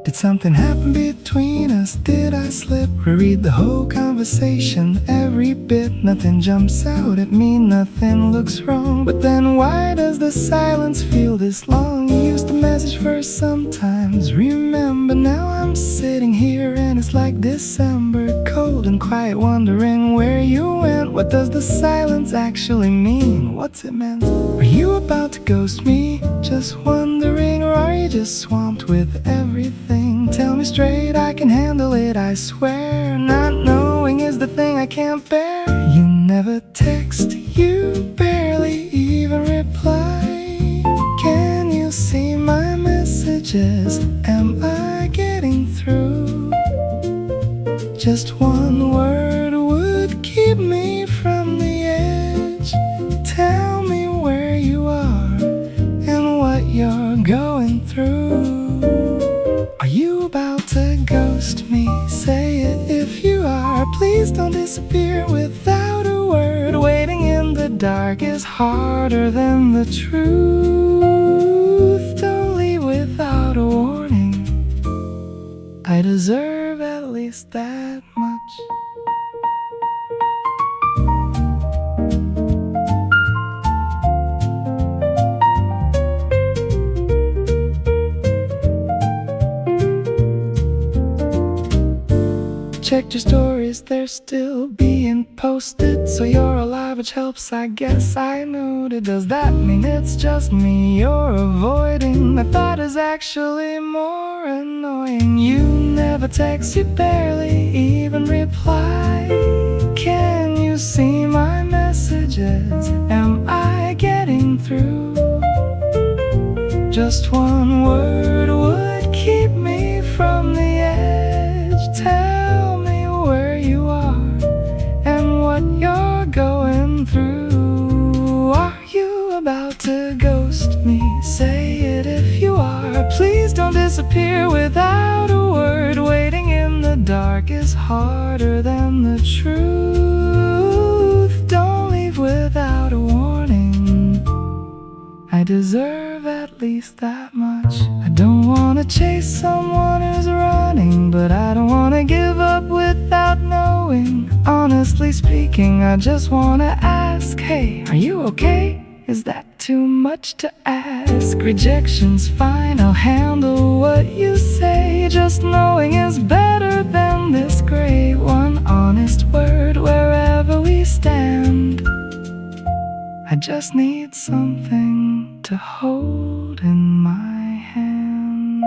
[SPEAKER 4] Did something happen between us? Did I slip? Reread the whole conversation, every bit. Nothing jumps out at me, nothing looks wrong. But then why does the silence feel this long? You used to message first sometimes, remember. Now I'm sitting here and it's like December, cold and quiet, wondering where you went. What does the silence actually mean? What's it meant? Are you about to ghost me? Just wondering, or are you just swamped with everything? Tell me straight, I can handle it, I swear. Not knowing is the thing I can't bear. You never text, you barely even reply. messages am I getting through? Just one word would keep me from the edge. Tell me where you are and what you're going through. Are you about to ghost me? Say it if you are. Please don't disappear without a word. Waiting in the dark is harder than the truth. Don't leave without a warning. I deserve at least that much. Checked your stories, they're still being posted. So you're alive, which helps, I guess. I noted. Does that mean it's just me you're avoiding? That is actually more annoying. You never text, you barely even reply. Can you see my messages? Am I getting through? Just one word would keep me from the edge. Tell me where you are and what you're going through. Are you about to ghost me? Say it if you are. Please don't disappear without a word. Waiting in the dark is harder than the truth. Don't leave without a warning. I deserve at least that much. I don't wanna chase someone who's running, but I don't wanna give up without knowing. Honestly speaking, I just wanna ask, hey, are you okay? Is that too much to ask? Rejection's fine, I'll handle what you say. Just knowing is better than this gray. One honest word wherever we stand. I just need something to hold in my hand.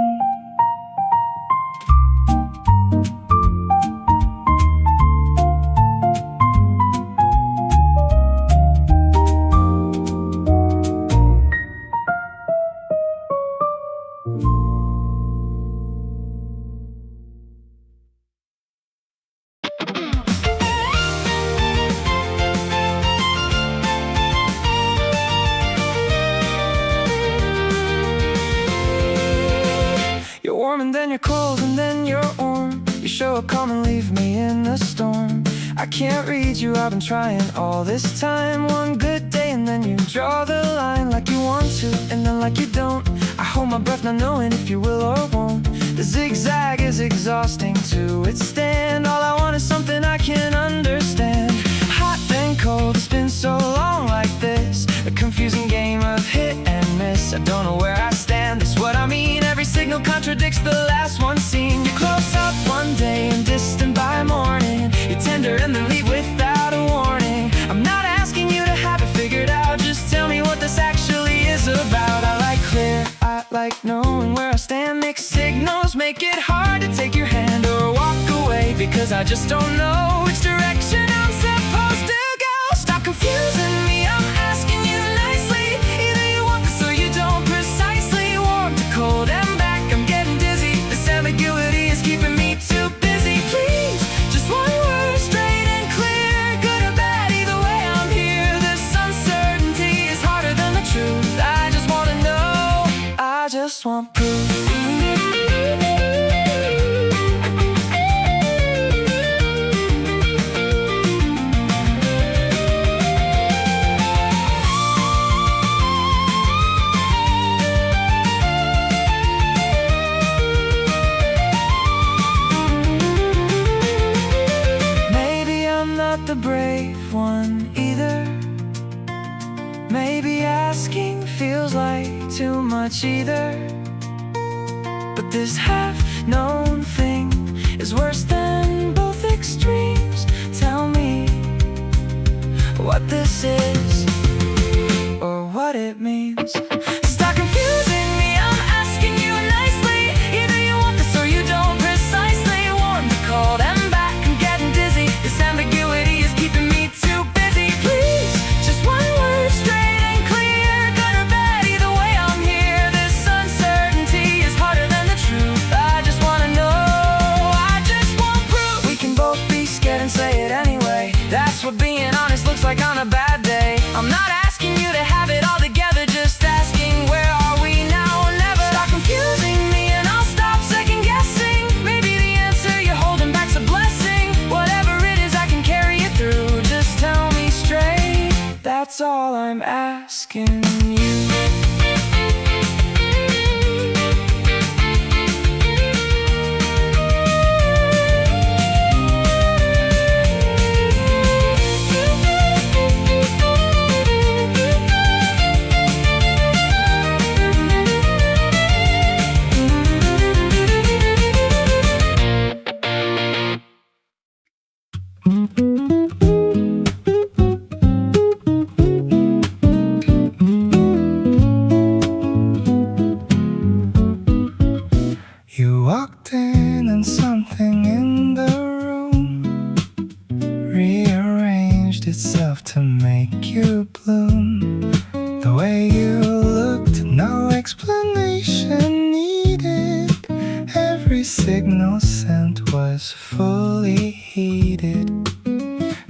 [SPEAKER 2] You're warm and then you're cold and then you're warm. You show up calm and leave me in the storm. I can't read you, I've been trying all this time. One good day and then you draw the line like you want to and then like you don't. I hold my breath not knowing if you will or won't. The zigzag is exhausting to withstand. All I want is something I can understand. Hot then cold, it's been so long like this. A confusing game of hit and miss. I don't know where I stand, that's what I mean. Every signal contradicts the last one seen. You're close up one day and distant by morning. You're tender and then leave without a warning. I'm not asking you to have it figured out. Just tell me what this actually is about. I like clear, I like knowing where I stand. Mixed signals make it hard to take your hand or walk away, because I just don't know which direction I'm supposed to go. Stop confusing me, I'm asking you nicely. Either you want this or you don't precisely. Warm to cold and back, I'm getting dizzy. This ambiguity is keeping me too busy. Please, just one word, straight and clear. Good or bad, either way I'm here. This uncertainty is harder than the truth. I just wanna know, I just want proof. The brave one either. Maybe asking feels like too much either. But this half-known thing is worse than both extremes. Tell me what this is or what it means. Stop confusing me, I'm asking you nicely. Either you want this or you don't precisely. Warm to cold and back, I'm getting dizzy. This ambiguity is keeping me too busy. Please, just one word, straight and clear. Good or bad, either way I'm here. This uncertainty is harder like on a bad day. I'm not asking you to have it all together, just asking where are we now or never. Stop confusing me and I'll stop second guessing. Maybe the answer you're holding back's a blessing. Whatever it is, I can carry it through. Just tell me straight, that's all I'm asking you.
[SPEAKER 4] You walked in and something in the room rearranged itself to make you bloom. The way you looked, no explanation needed. Every signal sent was fully heeded.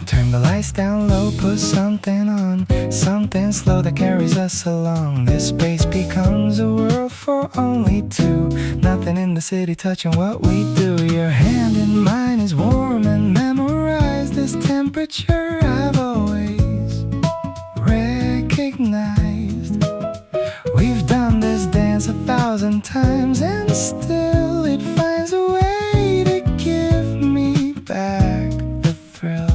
[SPEAKER 4] Turn the lights down low, put something on, something slow that carries us along. This space becomes a world for only two. Nothing in the city touching what we do. Your hand in mine is warm and memorized. This temperature I've always recognized. We've done this dance 1,000 times and still it finds a way to give me back the thrill.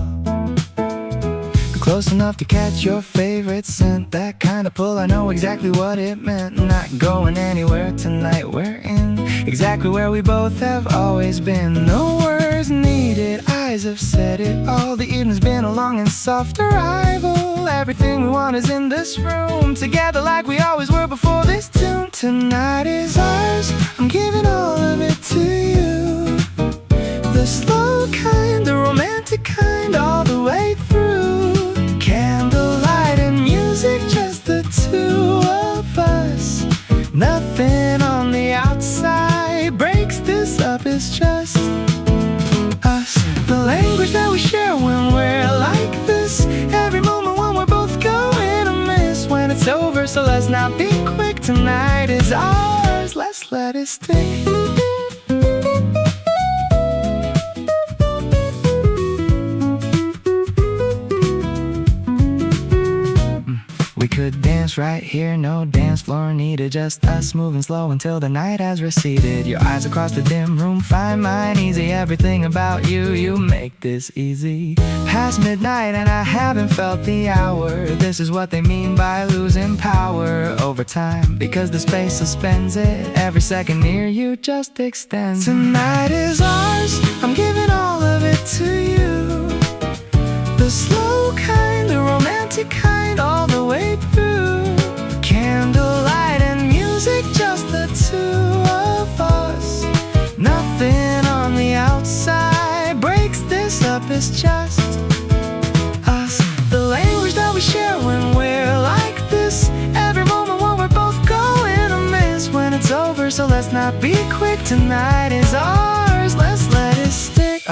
[SPEAKER 4] Close enough to catch your favorite scent. That kind of pull, I know exactly what it meant. Not going anywhere tonight, we're in exactly where we both have always been. No words needed, eyes have said it all. The evening's been a long and soft arrival. Everything we want is in this room, together like we always were before this tune. Tonight is ours, I'm giving all of it to you. The slow kind, the romantic kind, all the way through. Candlelight and music, just the two of us. Nothing on the outside breaks this up, it's just us. The language that we share when we're like this. Every moment when we're both going amiss. When it's over, so let's not be quick. Tonight is ours, let's let it stick. We could dance right here, no dance floor needed. Just us moving slow until the night has receded. Your eyes across the dim room, find mine easy. Everything about you, you make this easy. Past midnight and I haven't felt the hour. This is what they mean by losing power over time, because the space suspends it. Every second near you just extends. Tonight is ours, I'm giving all of it to you. The slow kind, the romantic kind, all the way through. Candlelight and music, just the two of us. Nothing on the outside breaks this up, it's just us. The language that we share when we're like this. Every moment when we're both going amiss. When it's over, so let's not be quick. Tonight is ours, let's let it stick.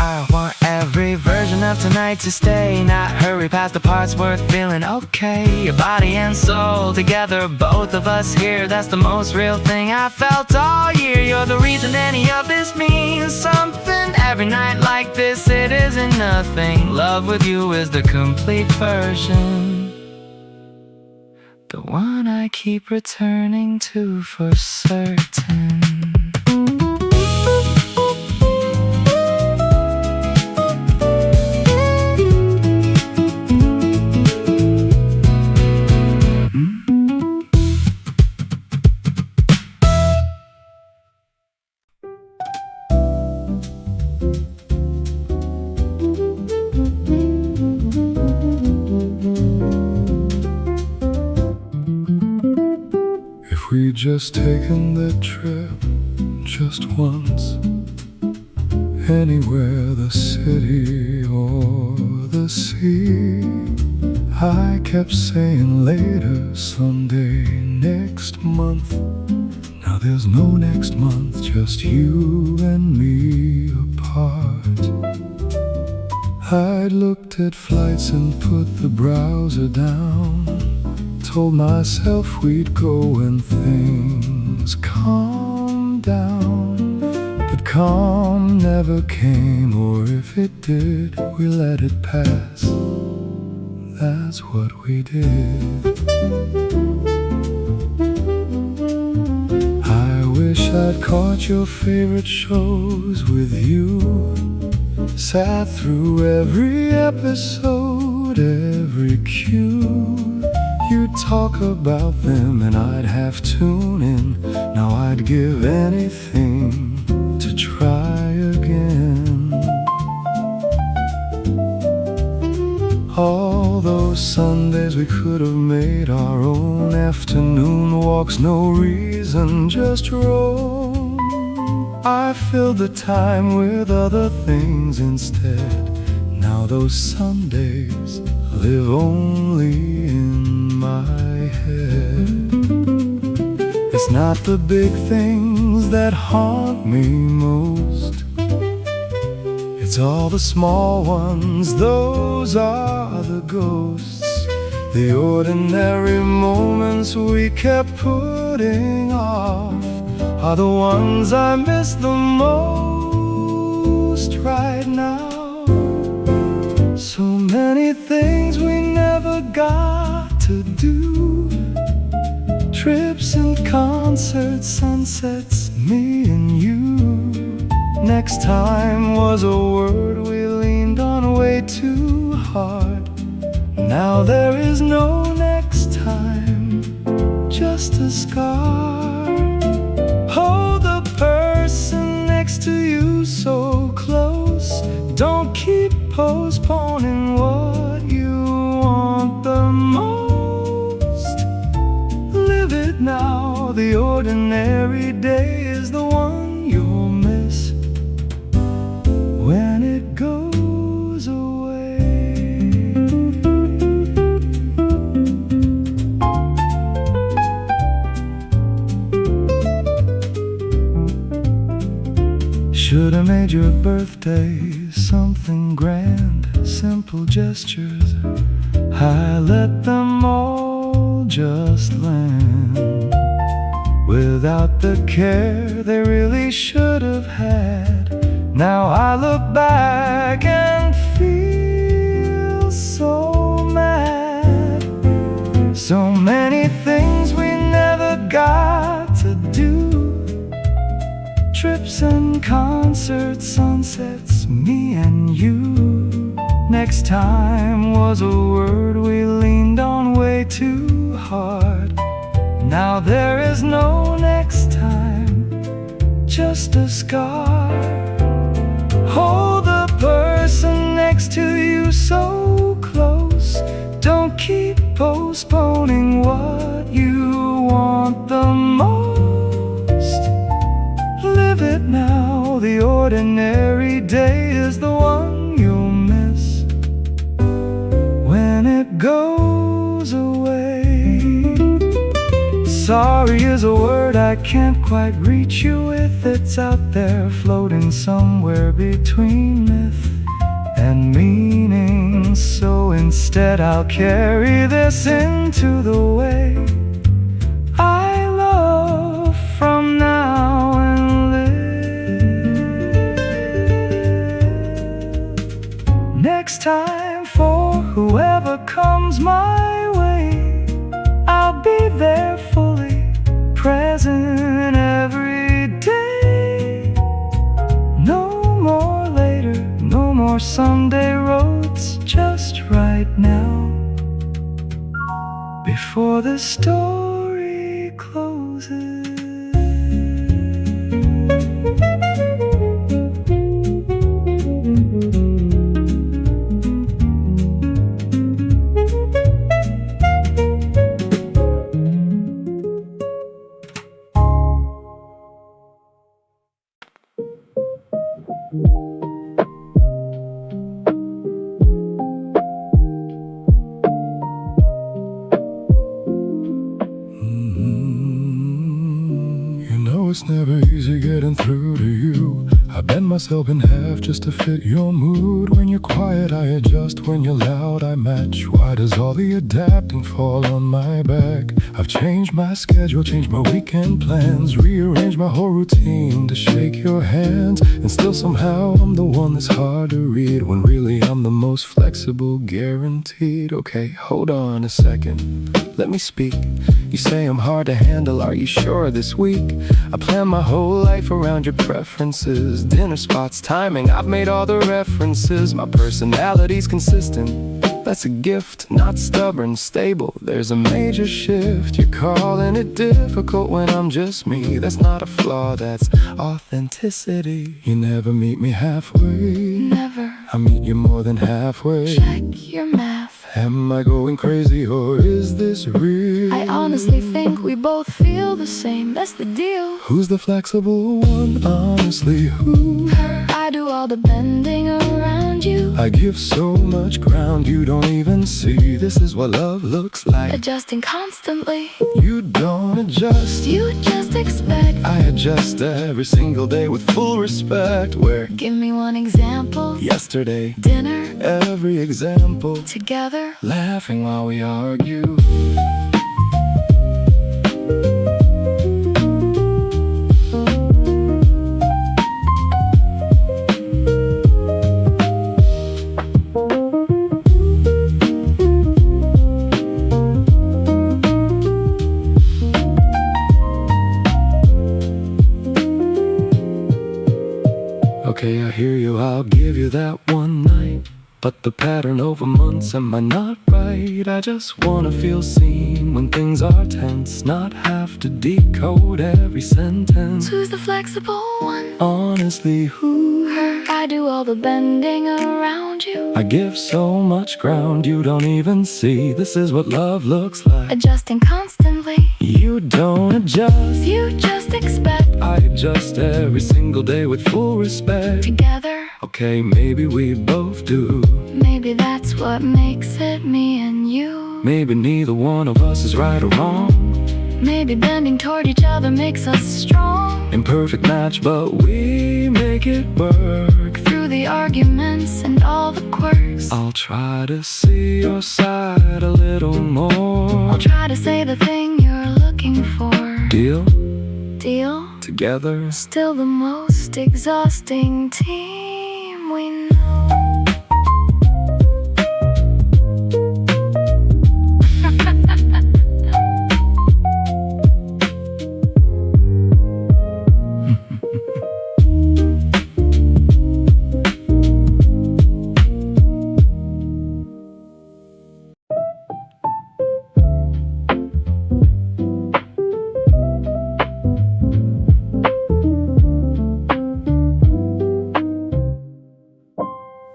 [SPEAKER 4] I want every version of tonight to stay. Not hurry past the parts worth feeling okay. Your body and soul together, both of us here. That's the most real thing I felt all year. You're the reason any of this means something. Every night like this, it isn't nothing. Love with you is the complete version, the one I keep returning to for certain.
[SPEAKER 1] If we'd just taken that trip just once, anywhere, the city or the sea, I kept saying later, someday, next month. Now there's no next month, just you and me apart. I'd looked at flights and put the browser down, told myself we'd go when things calm down. But calm never came, or if it did, we let it pass. That's what we did. I wish I'd caught your favorite shows with you, sat through every episode, every cue. You'd talk about them and I'd half tune in. Now I'd give anything to try again. All those Sundays we could have made our own afternoon walks, no reason, just roam. I filled the time with other things instead. Now those Sundays live only in my head. It's not the big things that haunt me most, it's all the small ones, those are the ghosts. The ordinary moments we kept putting off are the ones I miss the most right now. So many things we never got to do, trips and concerts, sunsets, me and you. Next time was a word we leaned on way too hard. Now there is no next time, just a scar. Hold the person next to you so close. Don't keep postponing what you want the most. Live it now, the ordinary day is the one you'll miss when it goes away. Should've made your birthday something grand, simple gestures, I let them all just land without the care they really should have had. Now I look back and feel so mad. So many things we never got to do, trips and concerts, sunsets, me and you. Next time was a word we leaned on way too hard. Now there is no next time, just a scar. Hold the person next to you so close. Don't keep postponing what you want the most. Live it now, the ordinary day is the one you'll miss when it goes away. Sorry is a word I can't quite reach you with. It's out there floating somewhere between myth and meaning. So instead I'll carry this into the way I love from now and live. Next time for whoever comes my way, I'll be there fully present every day. No more later, no more Sunday roads, just right now, before the story closes. It's never easy getting through to you. I bend my myself in half just to fit your mood. When you're quiet, I adjust. When you're loud, I match. Why does all the adapting fall on my back? I've changed my schedule, changed my weekend plans, rearranged my whole routine to shake your hands. And still somehow I'm the one that's hard to read, when really I'm the most flexible, guaranteed. Okay, hold on a second, let me speak. You say I'm hard to handle, are you sure this week? I plan my whole life around your preferences, dinner spots, timing, I've made all the references. My personality's consistent, that's a gift, not stubborn, stable. There's a major shift, you're calling it difficult when I'm just me. That's not a flaw, that's authenticity. You never meet me halfway.
[SPEAKER 5] Never.
[SPEAKER 1] I meet you more than halfway.
[SPEAKER 5] Check your math.
[SPEAKER 1] Am I going crazy or is this real?
[SPEAKER 5] I honestly think we both feel the same, that's the deal.
[SPEAKER 1] Who's the flexible one? Honestly, who?
[SPEAKER 5] I do all the bending around you,
[SPEAKER 1] I give so much ground you don't even see. This is what love looks like.
[SPEAKER 5] adjusting constantly.
[SPEAKER 1] You don't adjust,
[SPEAKER 5] You just expect.
[SPEAKER 1] I adjust every single day with full respect. Where?
[SPEAKER 5] Give me one example.
[SPEAKER 1] Yesterday,
[SPEAKER 5] Dinner
[SPEAKER 1] every example,
[SPEAKER 5] together.
[SPEAKER 1] laughing while we argue. Okay, I hear you, I'll give you that one night. But the pattern over months, am I not right? I just wanna feel seen when things are tense, not have to decode every sentence.
[SPEAKER 5] Who's the flexible one?
[SPEAKER 1] Honestly, who?
[SPEAKER 5] I do all the bending around you,
[SPEAKER 1] I give so much ground you don't even see. This is what love looks like.
[SPEAKER 5] adjusting constantly.
[SPEAKER 1] You don't adjust,
[SPEAKER 5] You just expect.
[SPEAKER 1] I adjust every single day with full respect.
[SPEAKER 5] Together.
[SPEAKER 1] Okay, maybe we both do.
[SPEAKER 5] Maybe that's what makes it me and you.
[SPEAKER 1] Maybe neither one of us is right or wrong.
[SPEAKER 5] Maybe bending toward each other makes us strong.
[SPEAKER 1] Imperfect match, but we make it work.
[SPEAKER 5] Through the arguments and all the quirks,
[SPEAKER 1] I'll try to see your side a little more.
[SPEAKER 5] I'll try to say the thing you're looking for.
[SPEAKER 1] Deal?
[SPEAKER 5] Deal?
[SPEAKER 1] Together?
[SPEAKER 5] Still the most exhausting team we know.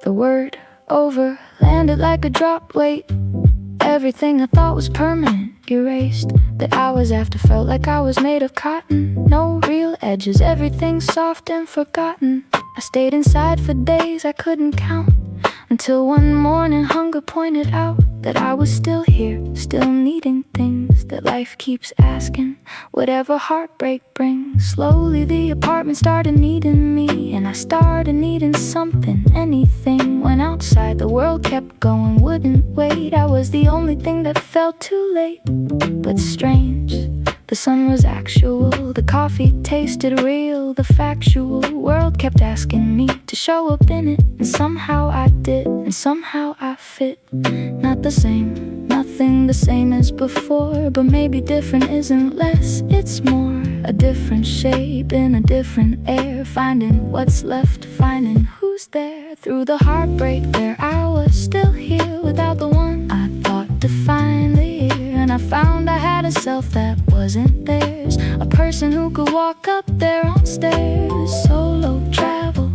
[SPEAKER 5] The word over landed like a dropped weight. Everything I thought was permanent erased. The hours after felt like I was made of cotton. No real edges, everything soft and forgotten. I stayed inside for days I couldn't count, until one morning hunger pointed out that I was still here, still needing things that life keeps asking, whatever heartbreak brings. Slowly the apartment started needing me, and I started needing something, anything. When outside the world kept going, wouldn't wait. I was the only thing that felt too late. But strange, the sun was actual, the coffee tasted real. The factual world kept asking me to show up in it, and somehow I did, and somehow I fit. Not the same, nothing the same as before, but maybe different isn't less, it's more. A different shape in a different air, finding what's left, finding who's there. Through the heartbreak there, I was still here without the one I thought defined the year. And I found I had a self that wasn't theirs, a person who could walk up their own stairs. Solo travel,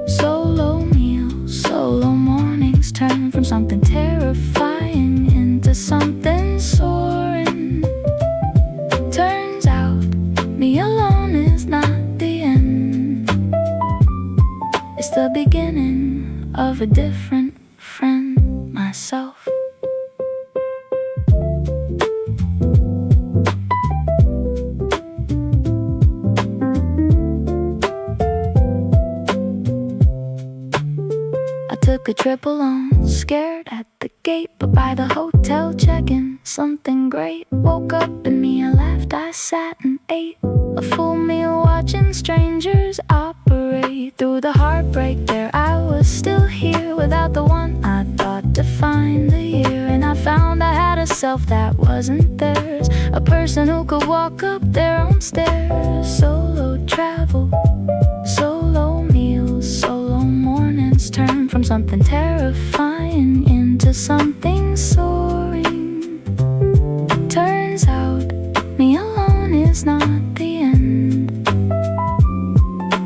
[SPEAKER 5] solo meals, solo mornings turn from something terrifying into something soaring. Turns out me alone is not the end, it's the beginning of a different friend, myself.
[SPEAKER 3] trip alone, scared at the gate, but by the hotel check-in, something great woke up in me. I laughed, I sat and ate a full meal, watching strangers operate through the heartbreak. There I was, still here, without the one I thought defined the year. And I found I had a self that wasn't theirs, a person who could walk up their own stairs. Solo travel, solo meals, solo mornings turn from something terrifying into something soaring. Turns out me alone is not the end,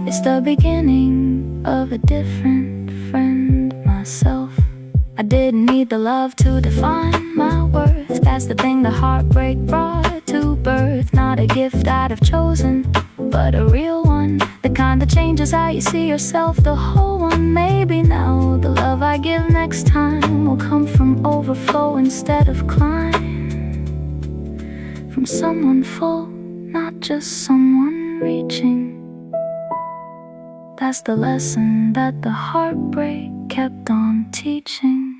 [SPEAKER 3] it's the beginning of a different friend, myself. I didn't need the love to define my worth. That's the thing the heartbreak brought to birth. Not a gift I'd have chosen, but a real one, the kind that changes how you see yourself, the whole one. Maybe now the love I give next time will come from overflow instead of climb, from someone full, not just someone reaching. That's the lesson that the heartbreak kept on teaching.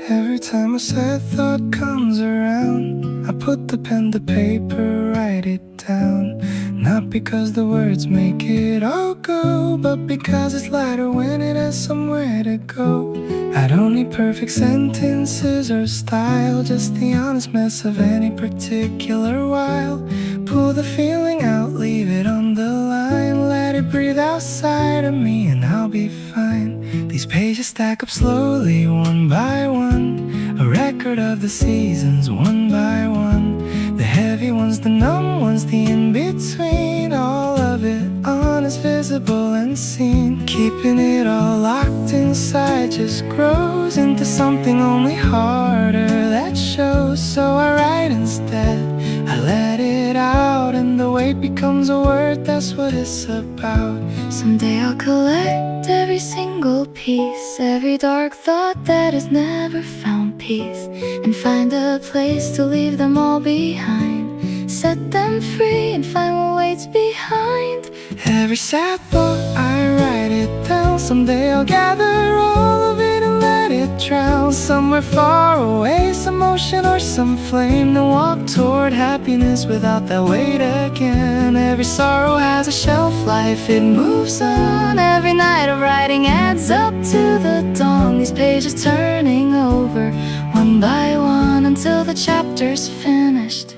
[SPEAKER 4] Every time a sad thought comes around, I put the pen to paper, write it down. Not because the words make it all go, but because it's lighter when it has somewhere to go. I don't need perfect sentences or style, just the honest mess of any particular while. Pull the feeling out, leave it on the line, let it breathe outside of me and I'll be fine. These pages stack up slowly, one by one, a record of the seasons, one by one. The heavy ones, the numb ones, the in-between, all of it honest, visible and seen. Keeping it all locked inside just grows into something only harder that shows. So I write instead, I let it out, and the weight becomes a word, that's what it's about.
[SPEAKER 3] Someday I'll collect every single piece, every dark thought that has never found peace, and find a place to leave them all behind. Set them free and find what waits behind.
[SPEAKER 4] Every sad thought, I write it down. Someday I'll gather all of it and let it drown. Somewhere far away, some ocean or some flame, to walk toward happiness without that weight again. Every sorrow has a shelf life, it moves on. Every night of writing adds up to the dawn. These pages turning over, one by one, until the chapter's finished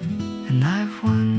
[SPEAKER 4] and I've won.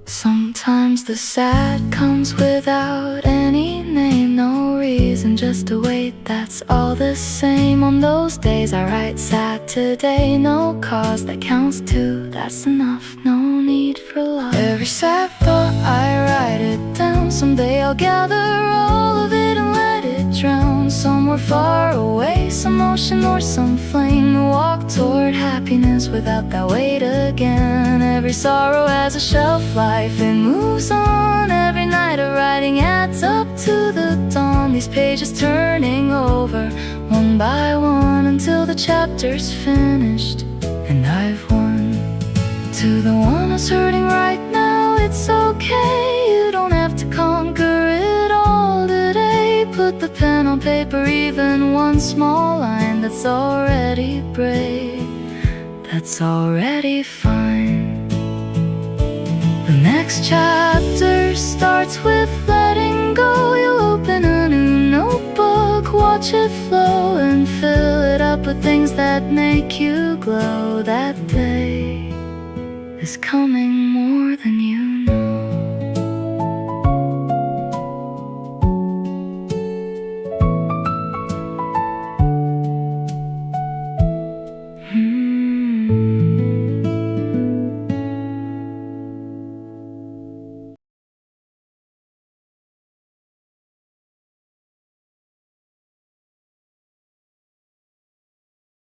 [SPEAKER 3] Sometimes the sad comes without any name, no reason, just a weight that's all the same. On those days I write sad today, no cause that counts too, that's enough, no need for love.
[SPEAKER 4] Every sad thought, I write it down.
[SPEAKER 3] Someday I'll gather all of it and let it drown. Somewhere far away, some ocean or some flame, to walk toward happiness without that weight again. Every sorrow has a shelf life, it moves on. Every night of writing adds up to the dawn. These pages turning over, one by one, until the chapter's finished and I've won. To the one who's hurting right now, it's okay, you don't have to conquer it all today. Put the pen on paper, even one small line, that's already brave, that's already fine. The next chapter starts with letting go. You'll open a new notebook, drink, watch it flow, and fill it up with things that make you glow. That day is coming more than you